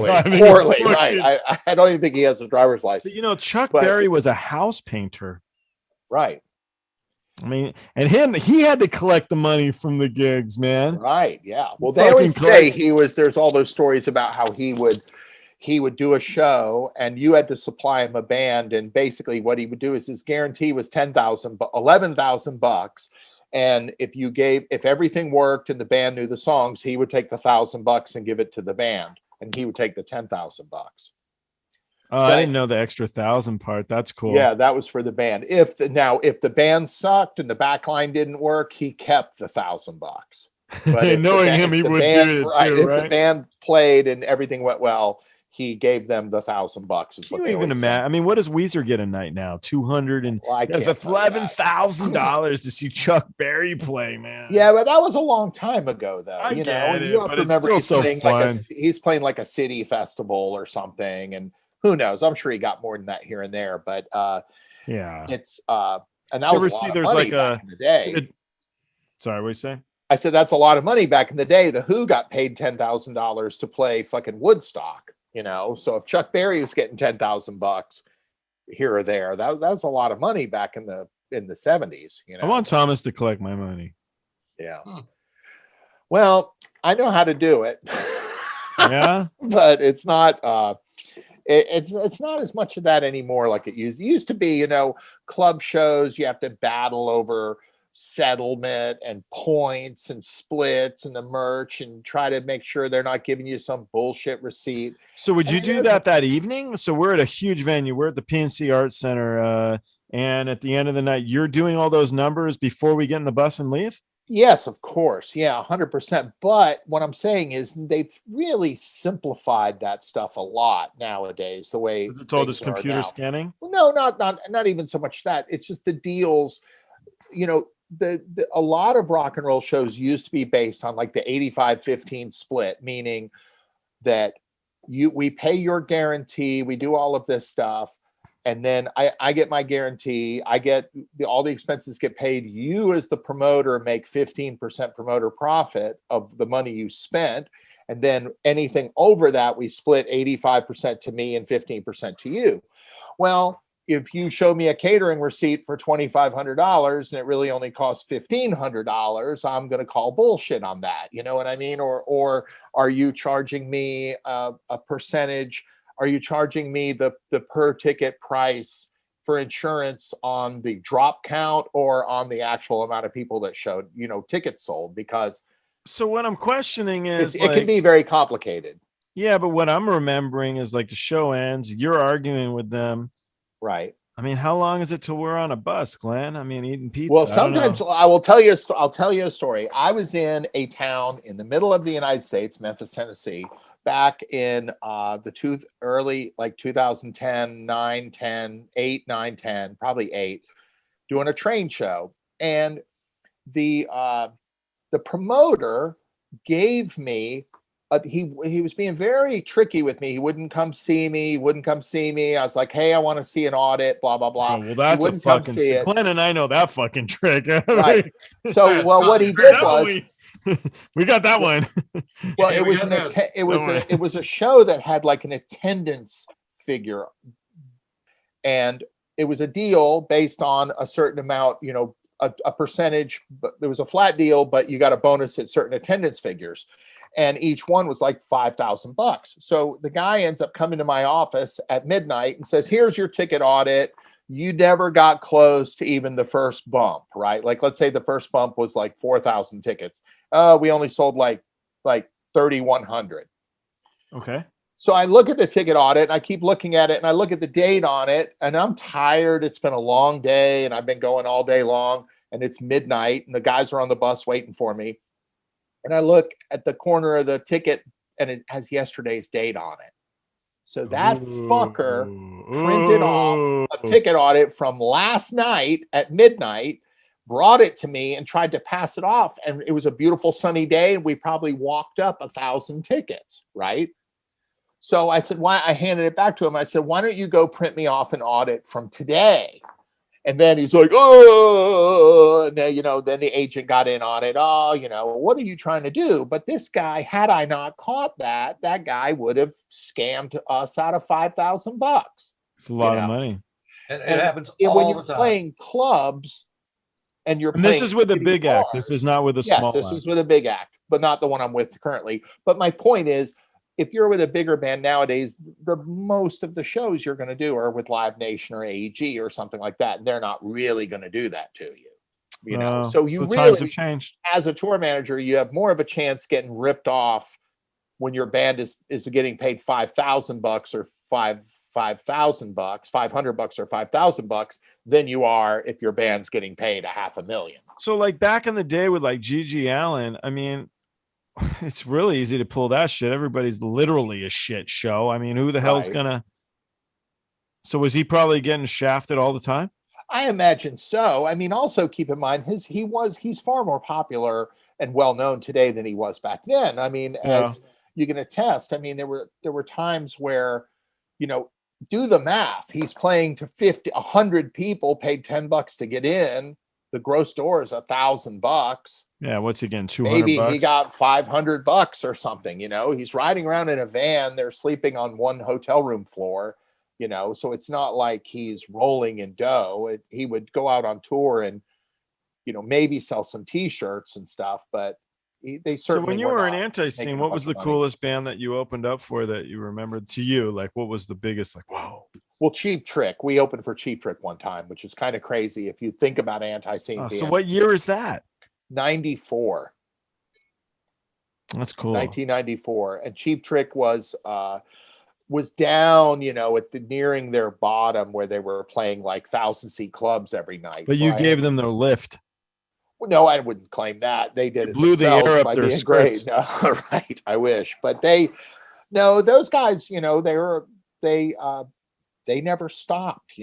right. I don't even think he has a driver's license. But, Chuck Berry was a house painter. Right. I mean, and he had to collect the money from the gigs, man. Right. Yeah. Well, they always say there's all those stories about how he would do a show and you had to supply him a band. And basically what he would do is his guarantee was $11,000. And if everything worked and the band knew the songs, he would take the $1,000 and give it to the band, and he would take the $10,000. I didn't know the extra 1,000 part. That's cool. Yeah, that was for the band. If the band sucked and the back line didn't work, he kept the $1,000. But knowing him, he would do it too, right? If the band played and everything went well, he gave them the $1,000. Can you even imagine? I mean, what does Weezer get a night now? $11,000 to see Chuck Berry play, man. Yeah, but that was a long time ago, though. I get it, you have but to remember it's still so fun. He's playing like a city festival or something, and who knows? I'm sure he got more than that here and there, but yeah, it's and that was a lot of money back in the day. Sorry, what you say? I said that's a lot of money back in the day. The Who got paid $10,000 to play fucking Woodstock. So if Chuck Berry was getting $10,000 here or there, that was a lot of money back in the 70s. I want Thomas to collect my money. Yeah. Well, I know how to do it. Yeah, but it's not. It's not as much of that anymore like it used to be. Club shows, you have to battle over settlement and points and splits and the merch and try to make sure they're not giving you some bullshit receipt. So would you do that evening? So we're at a huge venue. We're at the PNC Arts Center. And at the end of the night, you're doing all those numbers before we get in the bus and leave? Yes, of course. Yeah, 100%. But what I'm saying is they've really simplified that stuff a lot nowadays, the way it's all just computer scanning? No, not even so much that. It's just the deals. A lot of rock and roll shows used to be based on like the 85-15 split, meaning that we pay your guarantee, we do all of this stuff, and then I get my guarantee, I get all the expenses get paid. You as the promoter make 15% promoter profit of the money you spent, and then anything over that we split 85% to me and 15% to you. Well, if you show me a catering receipt for $2,500 and it really only costs $1,500, I'm going to call bullshit on that. You know what I mean? Or are you charging me a percentage? Are you charging me the per ticket price for insurance on the drop count or on the actual amount of people that showed, tickets sold? Because so what I'm questioning is it can be very complicated. Yeah, but what I'm remembering is like the show ends, you're arguing with them. Right. I mean, how long is it till we're on a bus, Glenn? I mean, eating pizza. Well, sometimes I'll tell you a story. I was in a town in the middle of the United States, Memphis, Tennessee, back in early 2010, 9, 10, 8, 9, 10, probably 8, doing a train show. And the promoter gave me he was being very tricky with me. He wouldn't come see me. I was like, hey, I want to see an audit, blah, blah, blah. Oh, well, that's a fucking Glenn and I know that fucking trick. Right. So, what he did was we got that one. Well, it was a show that had like an attendance figure, and it was a deal based on a certain amount, a percentage, but there was a flat deal, but you got a bonus at certain attendance figures. And each one was like $5,000. So the guy ends up coming to my office at midnight and says, here's your ticket audit. You never got close to even the first bump, right? Like, let's say the first bump was like 4,000 tickets. We only sold like 3,100. Okay. So I look at the ticket audit and I keep looking at it and I look at the date on it and I'm tired. It's been a long day and I've been going all day long and it's midnight and the guys are on the bus waiting for me. And I look at the corner of the ticket and it has yesterday's date on it. So that fucker printed off a ticket audit from last night at midnight, brought it to me and tried to pass it off. And it was a beautiful sunny day. And we probably walked up 1,000 tickets, right? So I said, why? I handed it back to him. I said, why don't you go print me off an audit from today? And then he's like, oh, and then, then the agent got in on it. Oh, what are you trying to do? But this guy, had I not caught that guy would have scammed us out of $5,000. It's a lot of money. It happens when all you're the time. playing clubs and And this is with a big act. This is not with a small Yes, this act. is with a big act, but not the one I'm with currently. But my point is, if you're with a bigger band nowadays, the most of the shows you're going to do are with Live Nation or AEG or something like that. And they're not really going to do that to you. So you the really, times have changed. as a tour manager, you have more of a chance getting ripped off when your band is getting paid $5,000 or $5,000, $500 or $5,000 than you are if your band's getting paid $500,000. So like back in the day with like GG Allin, I mean, it's really easy to pull that shit. Everybody's literally a shit show. I mean, who the hell's gonna? So was he probably getting shafted all the time? I imagine so. I mean, also keep in mind he's far more popular and well known today than he was back then. I mean, as you can attest, I mean, there were times where, do the math. He's playing to 100 people, paid $10 to get in. The gross door is $1,000. Yeah, what's he getting? 200 Maybe bucks? he got $500 or something. He's riding around in a van. They're sleeping on one hotel room floor. So it's not like he's rolling in dough. He would go out on tour and, maybe sell some T-shirts and stuff. But they certainly. So when you were in not Antiseen, making what much was the money. coolest band that you opened up for that you remembered to you? Like, what was the biggest? Like, whoa. Well, Cheap Trick. We opened for Cheap Trick one time, which is kind of crazy if you think about Antiseen. So what year is that? 94. That's cool. 1994. And Cheap Trick was down, nearing their bottom where they were playing like 1,000-seat clubs every night. But you gave them their lift. Well, no, I wouldn't claim that. They did it Blew the air up their skirts. No, right. I wish. But those guys, they never stopped,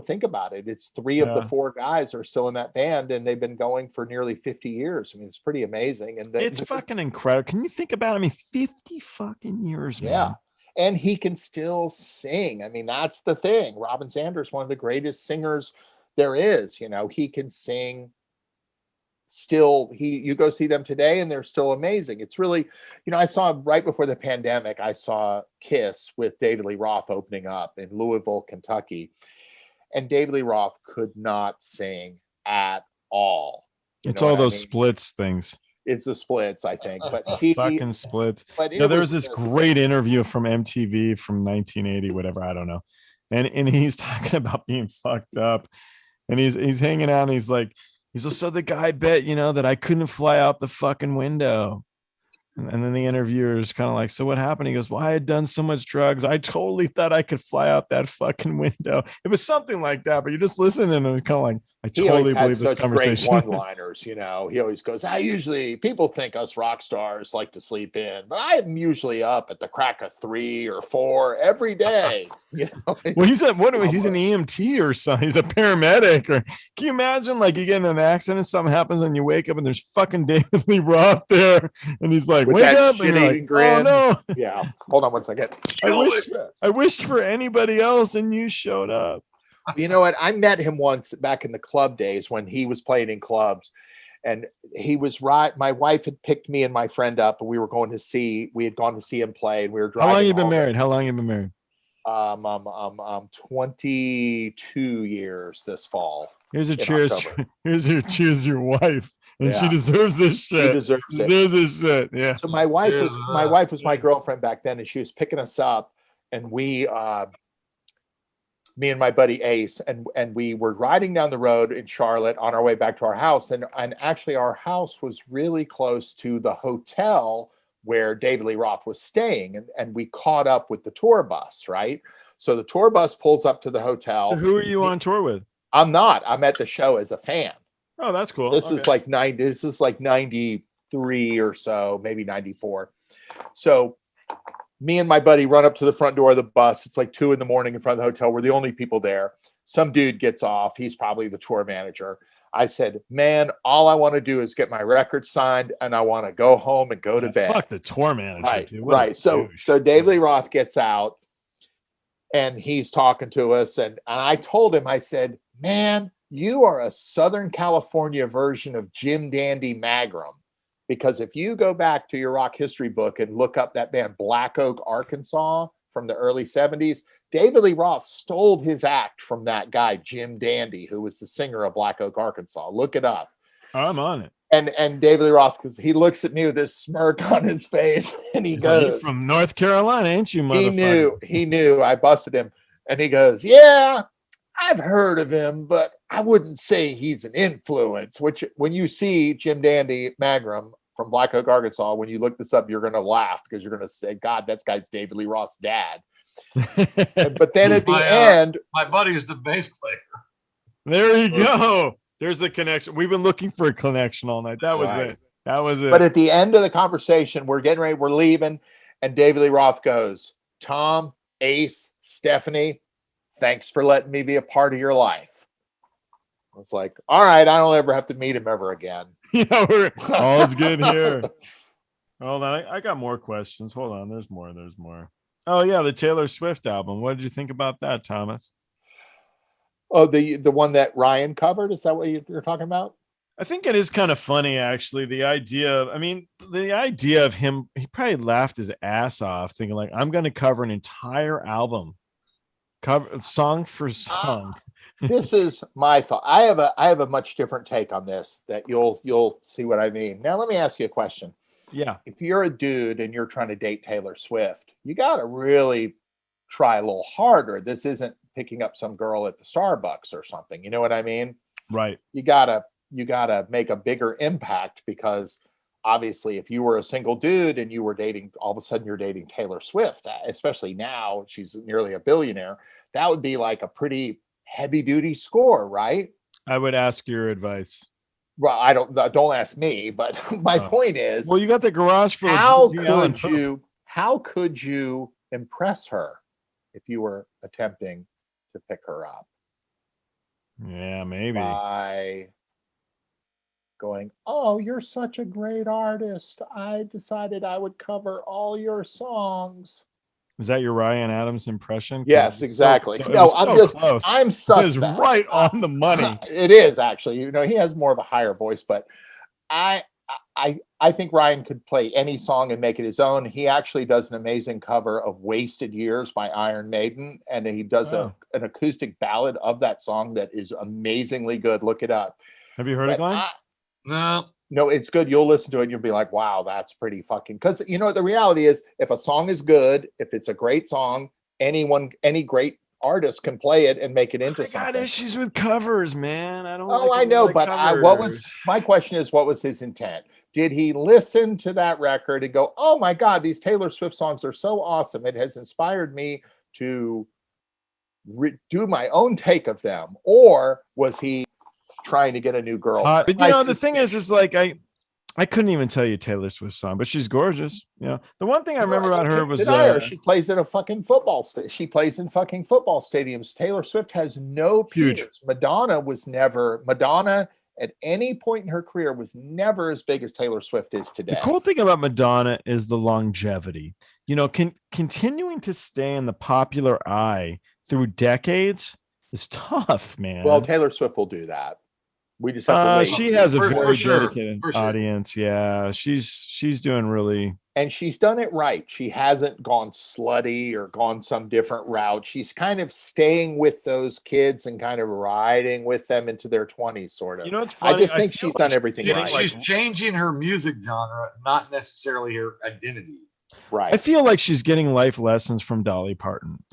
think about it. It's 3 of the 4 guys are still in that band and they've been going for nearly 50 years. I mean, it's pretty amazing. And it's fucking incredible. Can you think about it? I mean, 50 fucking years, man. Yeah. And he can still sing. I mean, that's the thing. Robin Sanders, one of the greatest singers there is, he can sing still. You go see them today and they're still amazing. It's really, I saw right before the pandemic, I saw Kiss with David Lee Roth opening up in Louisville, Kentucky. And David Lee Roth could not sing at all. It's all those Splits things. It's the Splits, I think. But fucking Splits. But there was this great interview from MTV from 1980, whatever, I don't know. And he's talking about being fucked up. And he's hanging out and he's like, so the guy bet, that I couldn't fly out the fucking window. And then the interviewer is kind of like, so what happened? He goes, well, I had done so much drugs. I totally thought I could fly out that fucking window. It was something like that, but you're just listening and kind of like, I totally believe this conversation. Great one-liners, he always goes, people think us rock stars like to sleep in, but I'm usually up at the crack of 3 or 4 every day. Well, he's an EMT or something. He's a paramedic. Or can you imagine, like, you get in an accident, something happens, and you wake up and there's fucking David Lee Roth there, and he's like, wake up, and you're like, grin. Oh no. Yeah. Hold on one second. I wished for anybody else, and you showed up. You know what? I met him once back in the club days when he was playing in clubs, and he was right. My wife had picked me and my friend up, and we had gone to see him play, and we were driving. How long you been married? 22 years this fall. Here's a cheers. Here's your wife. And she deserves this shit. She deserves this shit. Yeah. So my wife was my girlfriend back then, and she was picking us up, and me and my buddy Ace, and we were riding down the road in Charlotte on our way back to our house. And actually our house was really close to the hotel where David Lee Roth was staying. And we caught up with the tour bus, right? So the tour bus pulls up to the hotel. So who are you on tour with? I'm not. I'm at the show as a fan. Oh, that's cool. This is like 93 or so, maybe 94. So me and my buddy run up to the front door of the bus. It's like 2 a.m. in front of the hotel. We're the only people there. Some dude gets off. He's probably the tour manager. I said, man, all I want to do is get my record signed and I want to go home and go to bed. Fuck the tour manager. Right, Dude. What right. So Dave Lee Roth gets out and he's talking to us. And I told him, I said, man, you are a Southern California version of Jim Dandy Magrum. Because if you go back to your rock history book and look up that band Black Oak, Arkansas from the early 70s, David Lee Roth stole his act from that guy, Jim Dandy, who was the singer of Black Oak, Arkansas. Look it up. I'm on it. And David Lee Roth, he looks at me with this smirk on his face and he goes, like, from North Carolina, ain't you, motherfucker? He knew. I busted him. And he goes, yeah, I've heard of him, but I wouldn't say he's an influence. Which, when you see Jim Dandy Magrum from Black Oak, Arkansas, when you look this up, you're going to laugh because you're going to say, God, that guy's David Lee Roth's dad. But then at the end, my buddy is the bass player. There you go. There's the connection. We've been looking for a connection all night. That was it. That was it. But at the end of the conversation, we're getting ready, we're leaving, and David Lee Roth goes, Tom, Ace, Stephanie, thanks for letting me be a part of your life. It's like, all right, I don't ever have to meet him ever again. Yeah, we're all's good here. Hold on, I got more questions. Hold on, there's more. Oh yeah, the Taylor Swift album. What did you think about that, Thomas? Oh, the one that Ryan covered? Is that what you're talking about? I think it is kind of funny, actually. The idea of him, he probably laughed his ass off thinking like, I'm going to cover an entire album, cover song for song. This is my thought. I have a much different take on this that you'll see what I mean. Now, let me ask you a question. Yeah. If you're a dude and you're trying to date Taylor Swift, you got to really try a little harder. This isn't picking up some girl at the Starbucks or something. You know what I mean? Right. You gotta make a bigger impact, because obviously if you were a single dude and you were dating, all of a sudden you're dating Taylor Swift, especially now she's nearly a billionaire, that would be like a pretty heavy duty score, right? I would ask your advice. Well, don't ask me, but my point is, well, you got the garage full. How could you impress her if you were attempting to pick her up? Yeah, maybe by going, oh, you're such a great artist, I decided I would cover all your songs. Is that your Ryan Adams impression? Yes, exactly. I'm suspect. It is right on the money. It is, actually. You know, he has more of a higher voice, but I think Ryan could play any song and make it his own. He actually does an amazing cover of Wasted Years by Iron Maiden, and he does an acoustic ballad of that song that is amazingly good. Look it up. Have you heard it, Glenn? No, it's good. You'll listen to it and you'll be like, wow, that's pretty fucking, because you know, the reality is, if a song is good, if it's a great song, any great artist can play it and make it into something. I got issues with covers, man. I don't. I know, but what was my question is, what was his intent? Did he listen to that record and go, oh my God, these Taylor Swift songs are so awesome, it has inspired me to do my own take of them? Or was he trying to get a new girl? But you know, the thing is like, I couldn't even tell you Taylor Swift song, but she's gorgeous. You know, the one thing I remember about her was she plays in a fucking football she plays in fucking football stadiums. Taylor Swift has no peers. Madonna at any point in her career was never as big as Taylor Swift is today. The cool thing about Madonna is the longevity. You know, continuing to stay in the popular eye through decades is tough, man. Well, Taylor Swift will do that. We just have to wait. She has a very dedicated audience. Yeah, she's doing really, and she's done it right. She hasn't gone slutty or gone some different route. She's kind of staying with those kids and kind of riding with them into their 20s, sort of. You know, it's funny. I just think she's done everything right. She's changing her music genre, not necessarily her identity. Right. I feel like she's getting life lessons from Dolly Parton.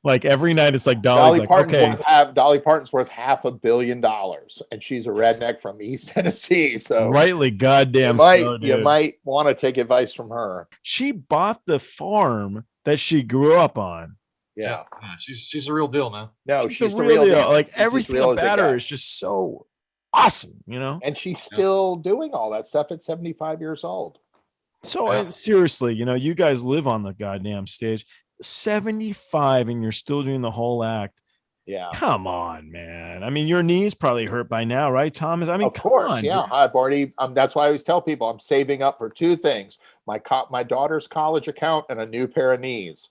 Like every night it's like Dolly Parton's worth $500 million, and she's a redneck from East Tennessee. So rightly goddamn you might want to take advice from her. She bought the farm that she grew up on. Yeah. She's a real deal, man. No, she's the real deal. Like everything about her is just so awesome, you know? And she's still doing all that stuff at 75 years old. So seriously, you know, you guys live on the goddamn stage, 75, and you're still doing the whole act. Yeah. Come on, man. I mean, your knee's probably hurt by now, right, Thomas? I mean, Of course, on, yeah. dude. I've already. That's why I always tell people I'm saving up for two things: my daughter's college account and a new pair of knees.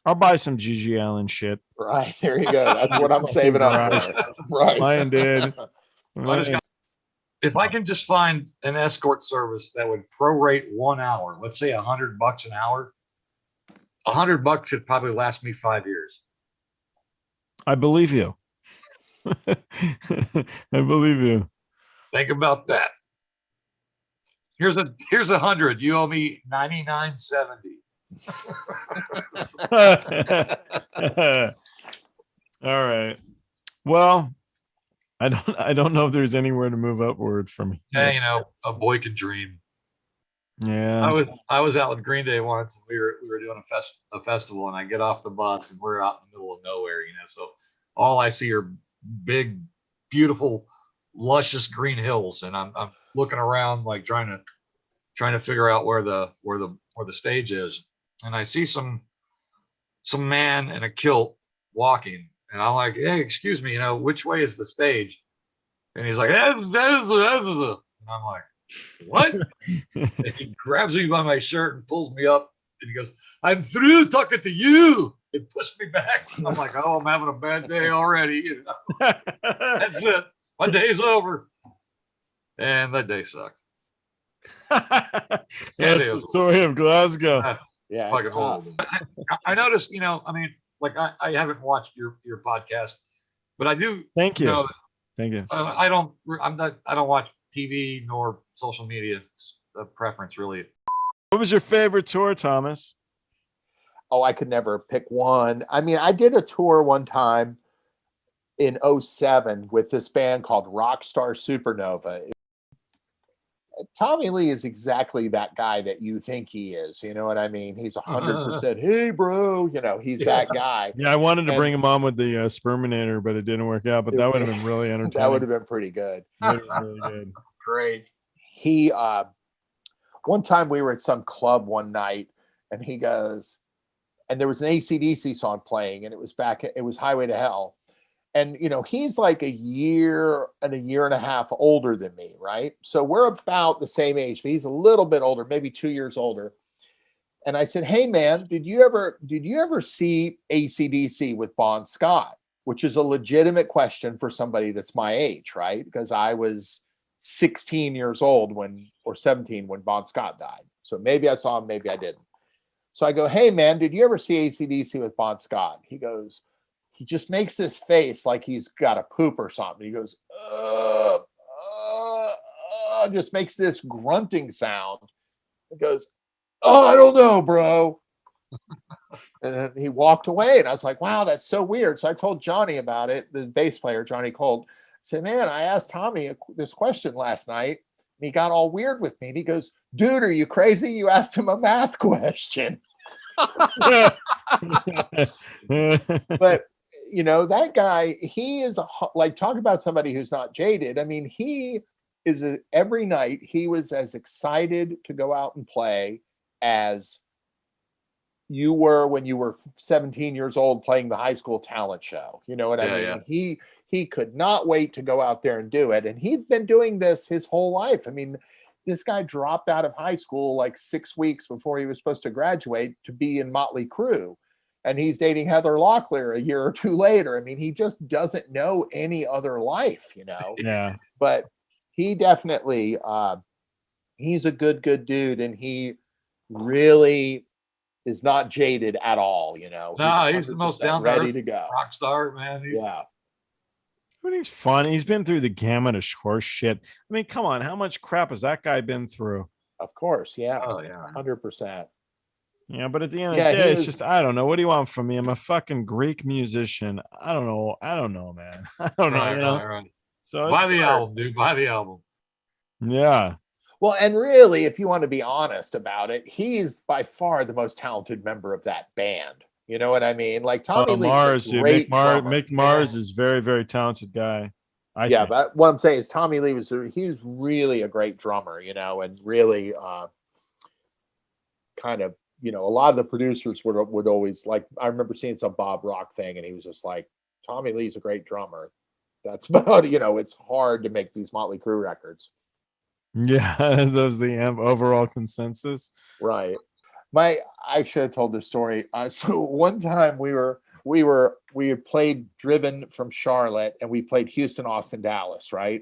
I'll buy some GG Allin shit. Right there, you go. That's what I'm saving up for. Right. Mine did. If I can just find an escort service that would prorate 1 hour, let's say $100 an hour, $100 should probably last me 5 years. I believe you. I believe you. Think about that. Here's 100. You owe me 99.70. All right. Well, I don't know if there's anywhere to move upward from here. Yeah, you know, a boy can dream. Yeah. I was out with Greenday once. We were doing a festival, and I get off the bus, and we're out in the middle of nowhere, you know. So all I see are big, beautiful, luscious green hills, and I'm looking around like trying to figure out where the stage is, and I see some man in a kilt walking, and I'm like, hey, excuse me, you know, which way is the stage? And he's like, and I'm like, what? And he grabs me by my shirt and pulls me up, and he goes, I'm through talking to you, and pushed me back. I'm like, oh, I'm having a bad day already. You know? That's it. My day's over. And that day sucked. That's the story of Glasgow. Yeah, Fucking horrible. I noticed, you know, I mean, like I haven't watched your podcast, but I do. Thank you. Know, Thank you. I don't watch TV nor social media. It's a preference, really. What was your favorite tour, Thomas? Oh, I could never pick one. I mean, I did a tour one time in 2007 with this band called Rockstar Supernova. Tommy Lee is exactly that guy that you think he is. You know what I mean? He's 100%. Hey, bro. You know, he's that guy. Yeah, I wanted to bring him on with the Sperminator, but it didn't work out. But that would have been really entertaining. That would have been pretty good. Really good. Great. He, one time we were at some club one night, and he goes, and there was an AC/DC song playing, and it was Highway to Hell. And, you know, he's like a year and a half older than me, right? So we're about the same age, but he's a little bit older, maybe 2 years older. And I said, hey, man, did you ever see AC/DC with Bon Scott? Which is a legitimate question for somebody that's my age, right? Because I was 16 years old or 17 when Bon Scott died. So maybe I saw him, maybe I didn't. So I go, hey, man, did you ever see AC/DC with Bon Scott? He goes, he just makes this face like he's got a poop or something. He goes, just makes this grunting sound. He goes, oh, I don't know, bro. And then he walked away, and I was like, wow, that's so weird. So I told Johnny about it, the bass player, Johnny Cold. I said, man, I asked Tommy this question last night, and he got all weird with me. And he goes, dude, are you crazy? You asked him a math question. But you know, that guy, he is like, talk about somebody who's not jaded. I mean, he is every night he was as excited to go out and play as you were when you were 17 years old playing the high school talent show. You know what I mean? Yeah. He could not wait to go out there and do it. And he'd been doing this his whole life. I mean, this guy dropped out of high school like 6 weeks before he was supposed to graduate to be in Mötley Crüe. And he's dating Heather Locklear a year or two later. I mean, he just doesn't know any other life, you know? Yeah. But he definitely, he's a good dude. And he really is not jaded at all, you know? No, he's the most down ready to go. Rock star, man. Yeah. But he's fun. He's been through the gamut of horse shit. I mean, come on. How much crap has that guy been through? Of course. Yeah. Oh, yeah. 100%. Yeah, but at the end of the day, it's just, I don't know. What do you want from me? I'm a fucking Greek musician. I don't know, man. I don't know, you know? Right. So buy the album, dude. Buy the album. Yeah. Well, and really, if you want to be honest about it, he's by far the most talented member of that band. You know what I mean? Like Tommy Lee, Mars, dude. Mick Mars is very, very talented guy. I think. But what I'm saying is Tommy Lee he was really a great drummer, you know, and really kind of, you know, a lot of the producers would always like, I remember seeing some Bob Rock thing, and he was just like Tommy Lee's a great drummer. That's about, it's hard to make these Mötley Crüe records. Yeah, that was the overall consensus. Right. I should have told this story. So one time we had played driven from Charlotte, and we played Houston, Austin, Dallas, right?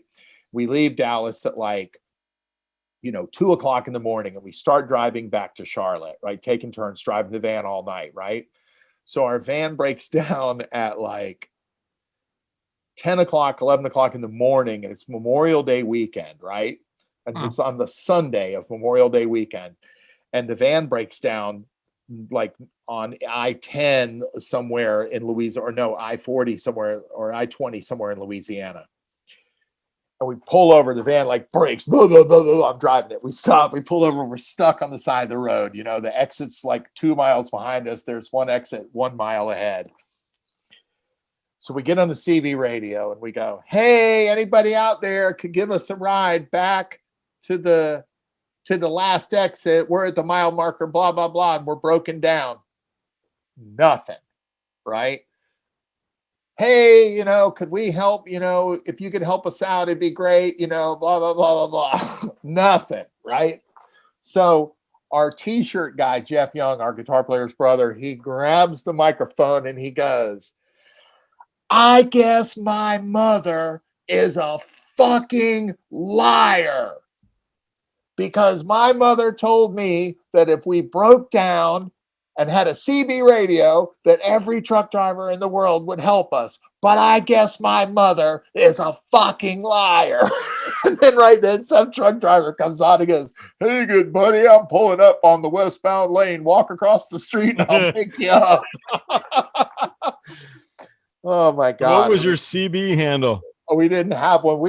We leave Dallas at 2:00 in the morning, and we start driving back to Charlotte, right? Taking turns driving the van all night, right? So our van breaks down at 10 o'clock, 11 o'clock in the morning, and it's Memorial Day weekend, right? And it's on the Sunday of Memorial Day weekend. And the van breaks down on I-10 somewhere in Louisiana, or no, I-40 somewhere, or I-20 somewhere in Louisiana. And we pull over, the van brakes, blah, blah, blah, blah, I'm driving it. We stop, we pull over, we're stuck on the side of the road. The exit's 2 miles behind us. There's one exit 1 mile ahead. So we get on the CB radio and we go, hey, anybody out there could give us a ride back to the last exit? We're at the mile marker, blah, blah, blah, and we're broken down. Nothing, right? Hey, could we help? If you could help us out, it'd be great, blah, blah, blah, blah, blah. Nothing, right? So our t-shirt guy, Jeff Young, our guitar player's brother, he grabs the microphone and he goes, I guess my mother is a fucking liar. Because my mother told me that if we broke down and had a CB radio, that every truck driver in the world would help us. But I guess my mother is a fucking liar. And then right then, some truck driver comes on and goes, hey, good buddy, I'm pulling up on the westbound lane. Walk across the street and I'll pick you up. Oh, my God. What was your CB handle? Oh, we didn't have one.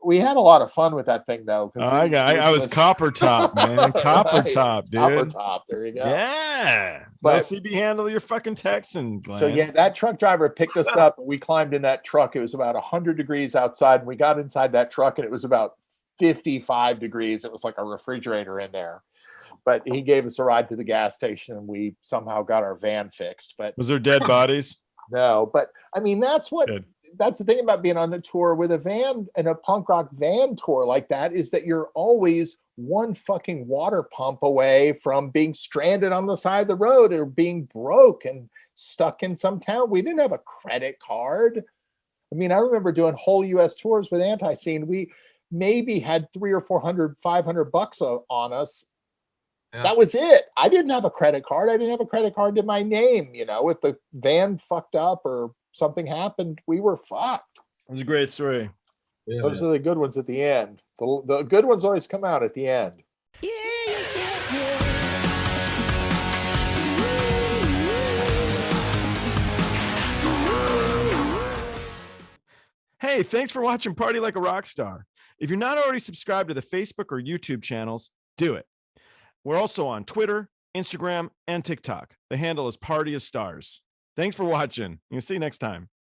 We had a lot of fun with that thing, though. I was Copper Top, man. Copper Top, dude. Copper Top. There you go. Yeah. But no CB handle, you're fucking Texan, Glenn. So, yeah, that truck driver picked us up. We climbed in that truck. It was about 100 degrees outside. And we got inside that truck, and it was about 55 degrees. It was like a refrigerator in there. But he gave us a ride to the gas station, and we somehow got our van fixed. But was there dead bodies? No, but I mean, that's the thing about being on the tour with a van, and a punk rock van tour like that, is that you're always one fucking water pump away from being stranded on the side of the road or being broke and stuck in some town. We didn't have a credit card. I mean, I remember doing whole US tours with Antiseen. We maybe had $300 or $400, $500 on us. Yeah. That was it. I didn't have a credit card. I didn't have a credit card to my name. If the van fucked up or something happened, we were fucked. It was a great story. Yeah, those are the good ones at the end. The good ones always come out at the end. Hey, thanks for watching Party Like a Rockstar. If you're not already subscribed to the Facebook or YouTube channels, do it. We're also on Twitter, Instagram, and TikTok. The handle is Party of Stars. Thanks for watching. We'll see you next time.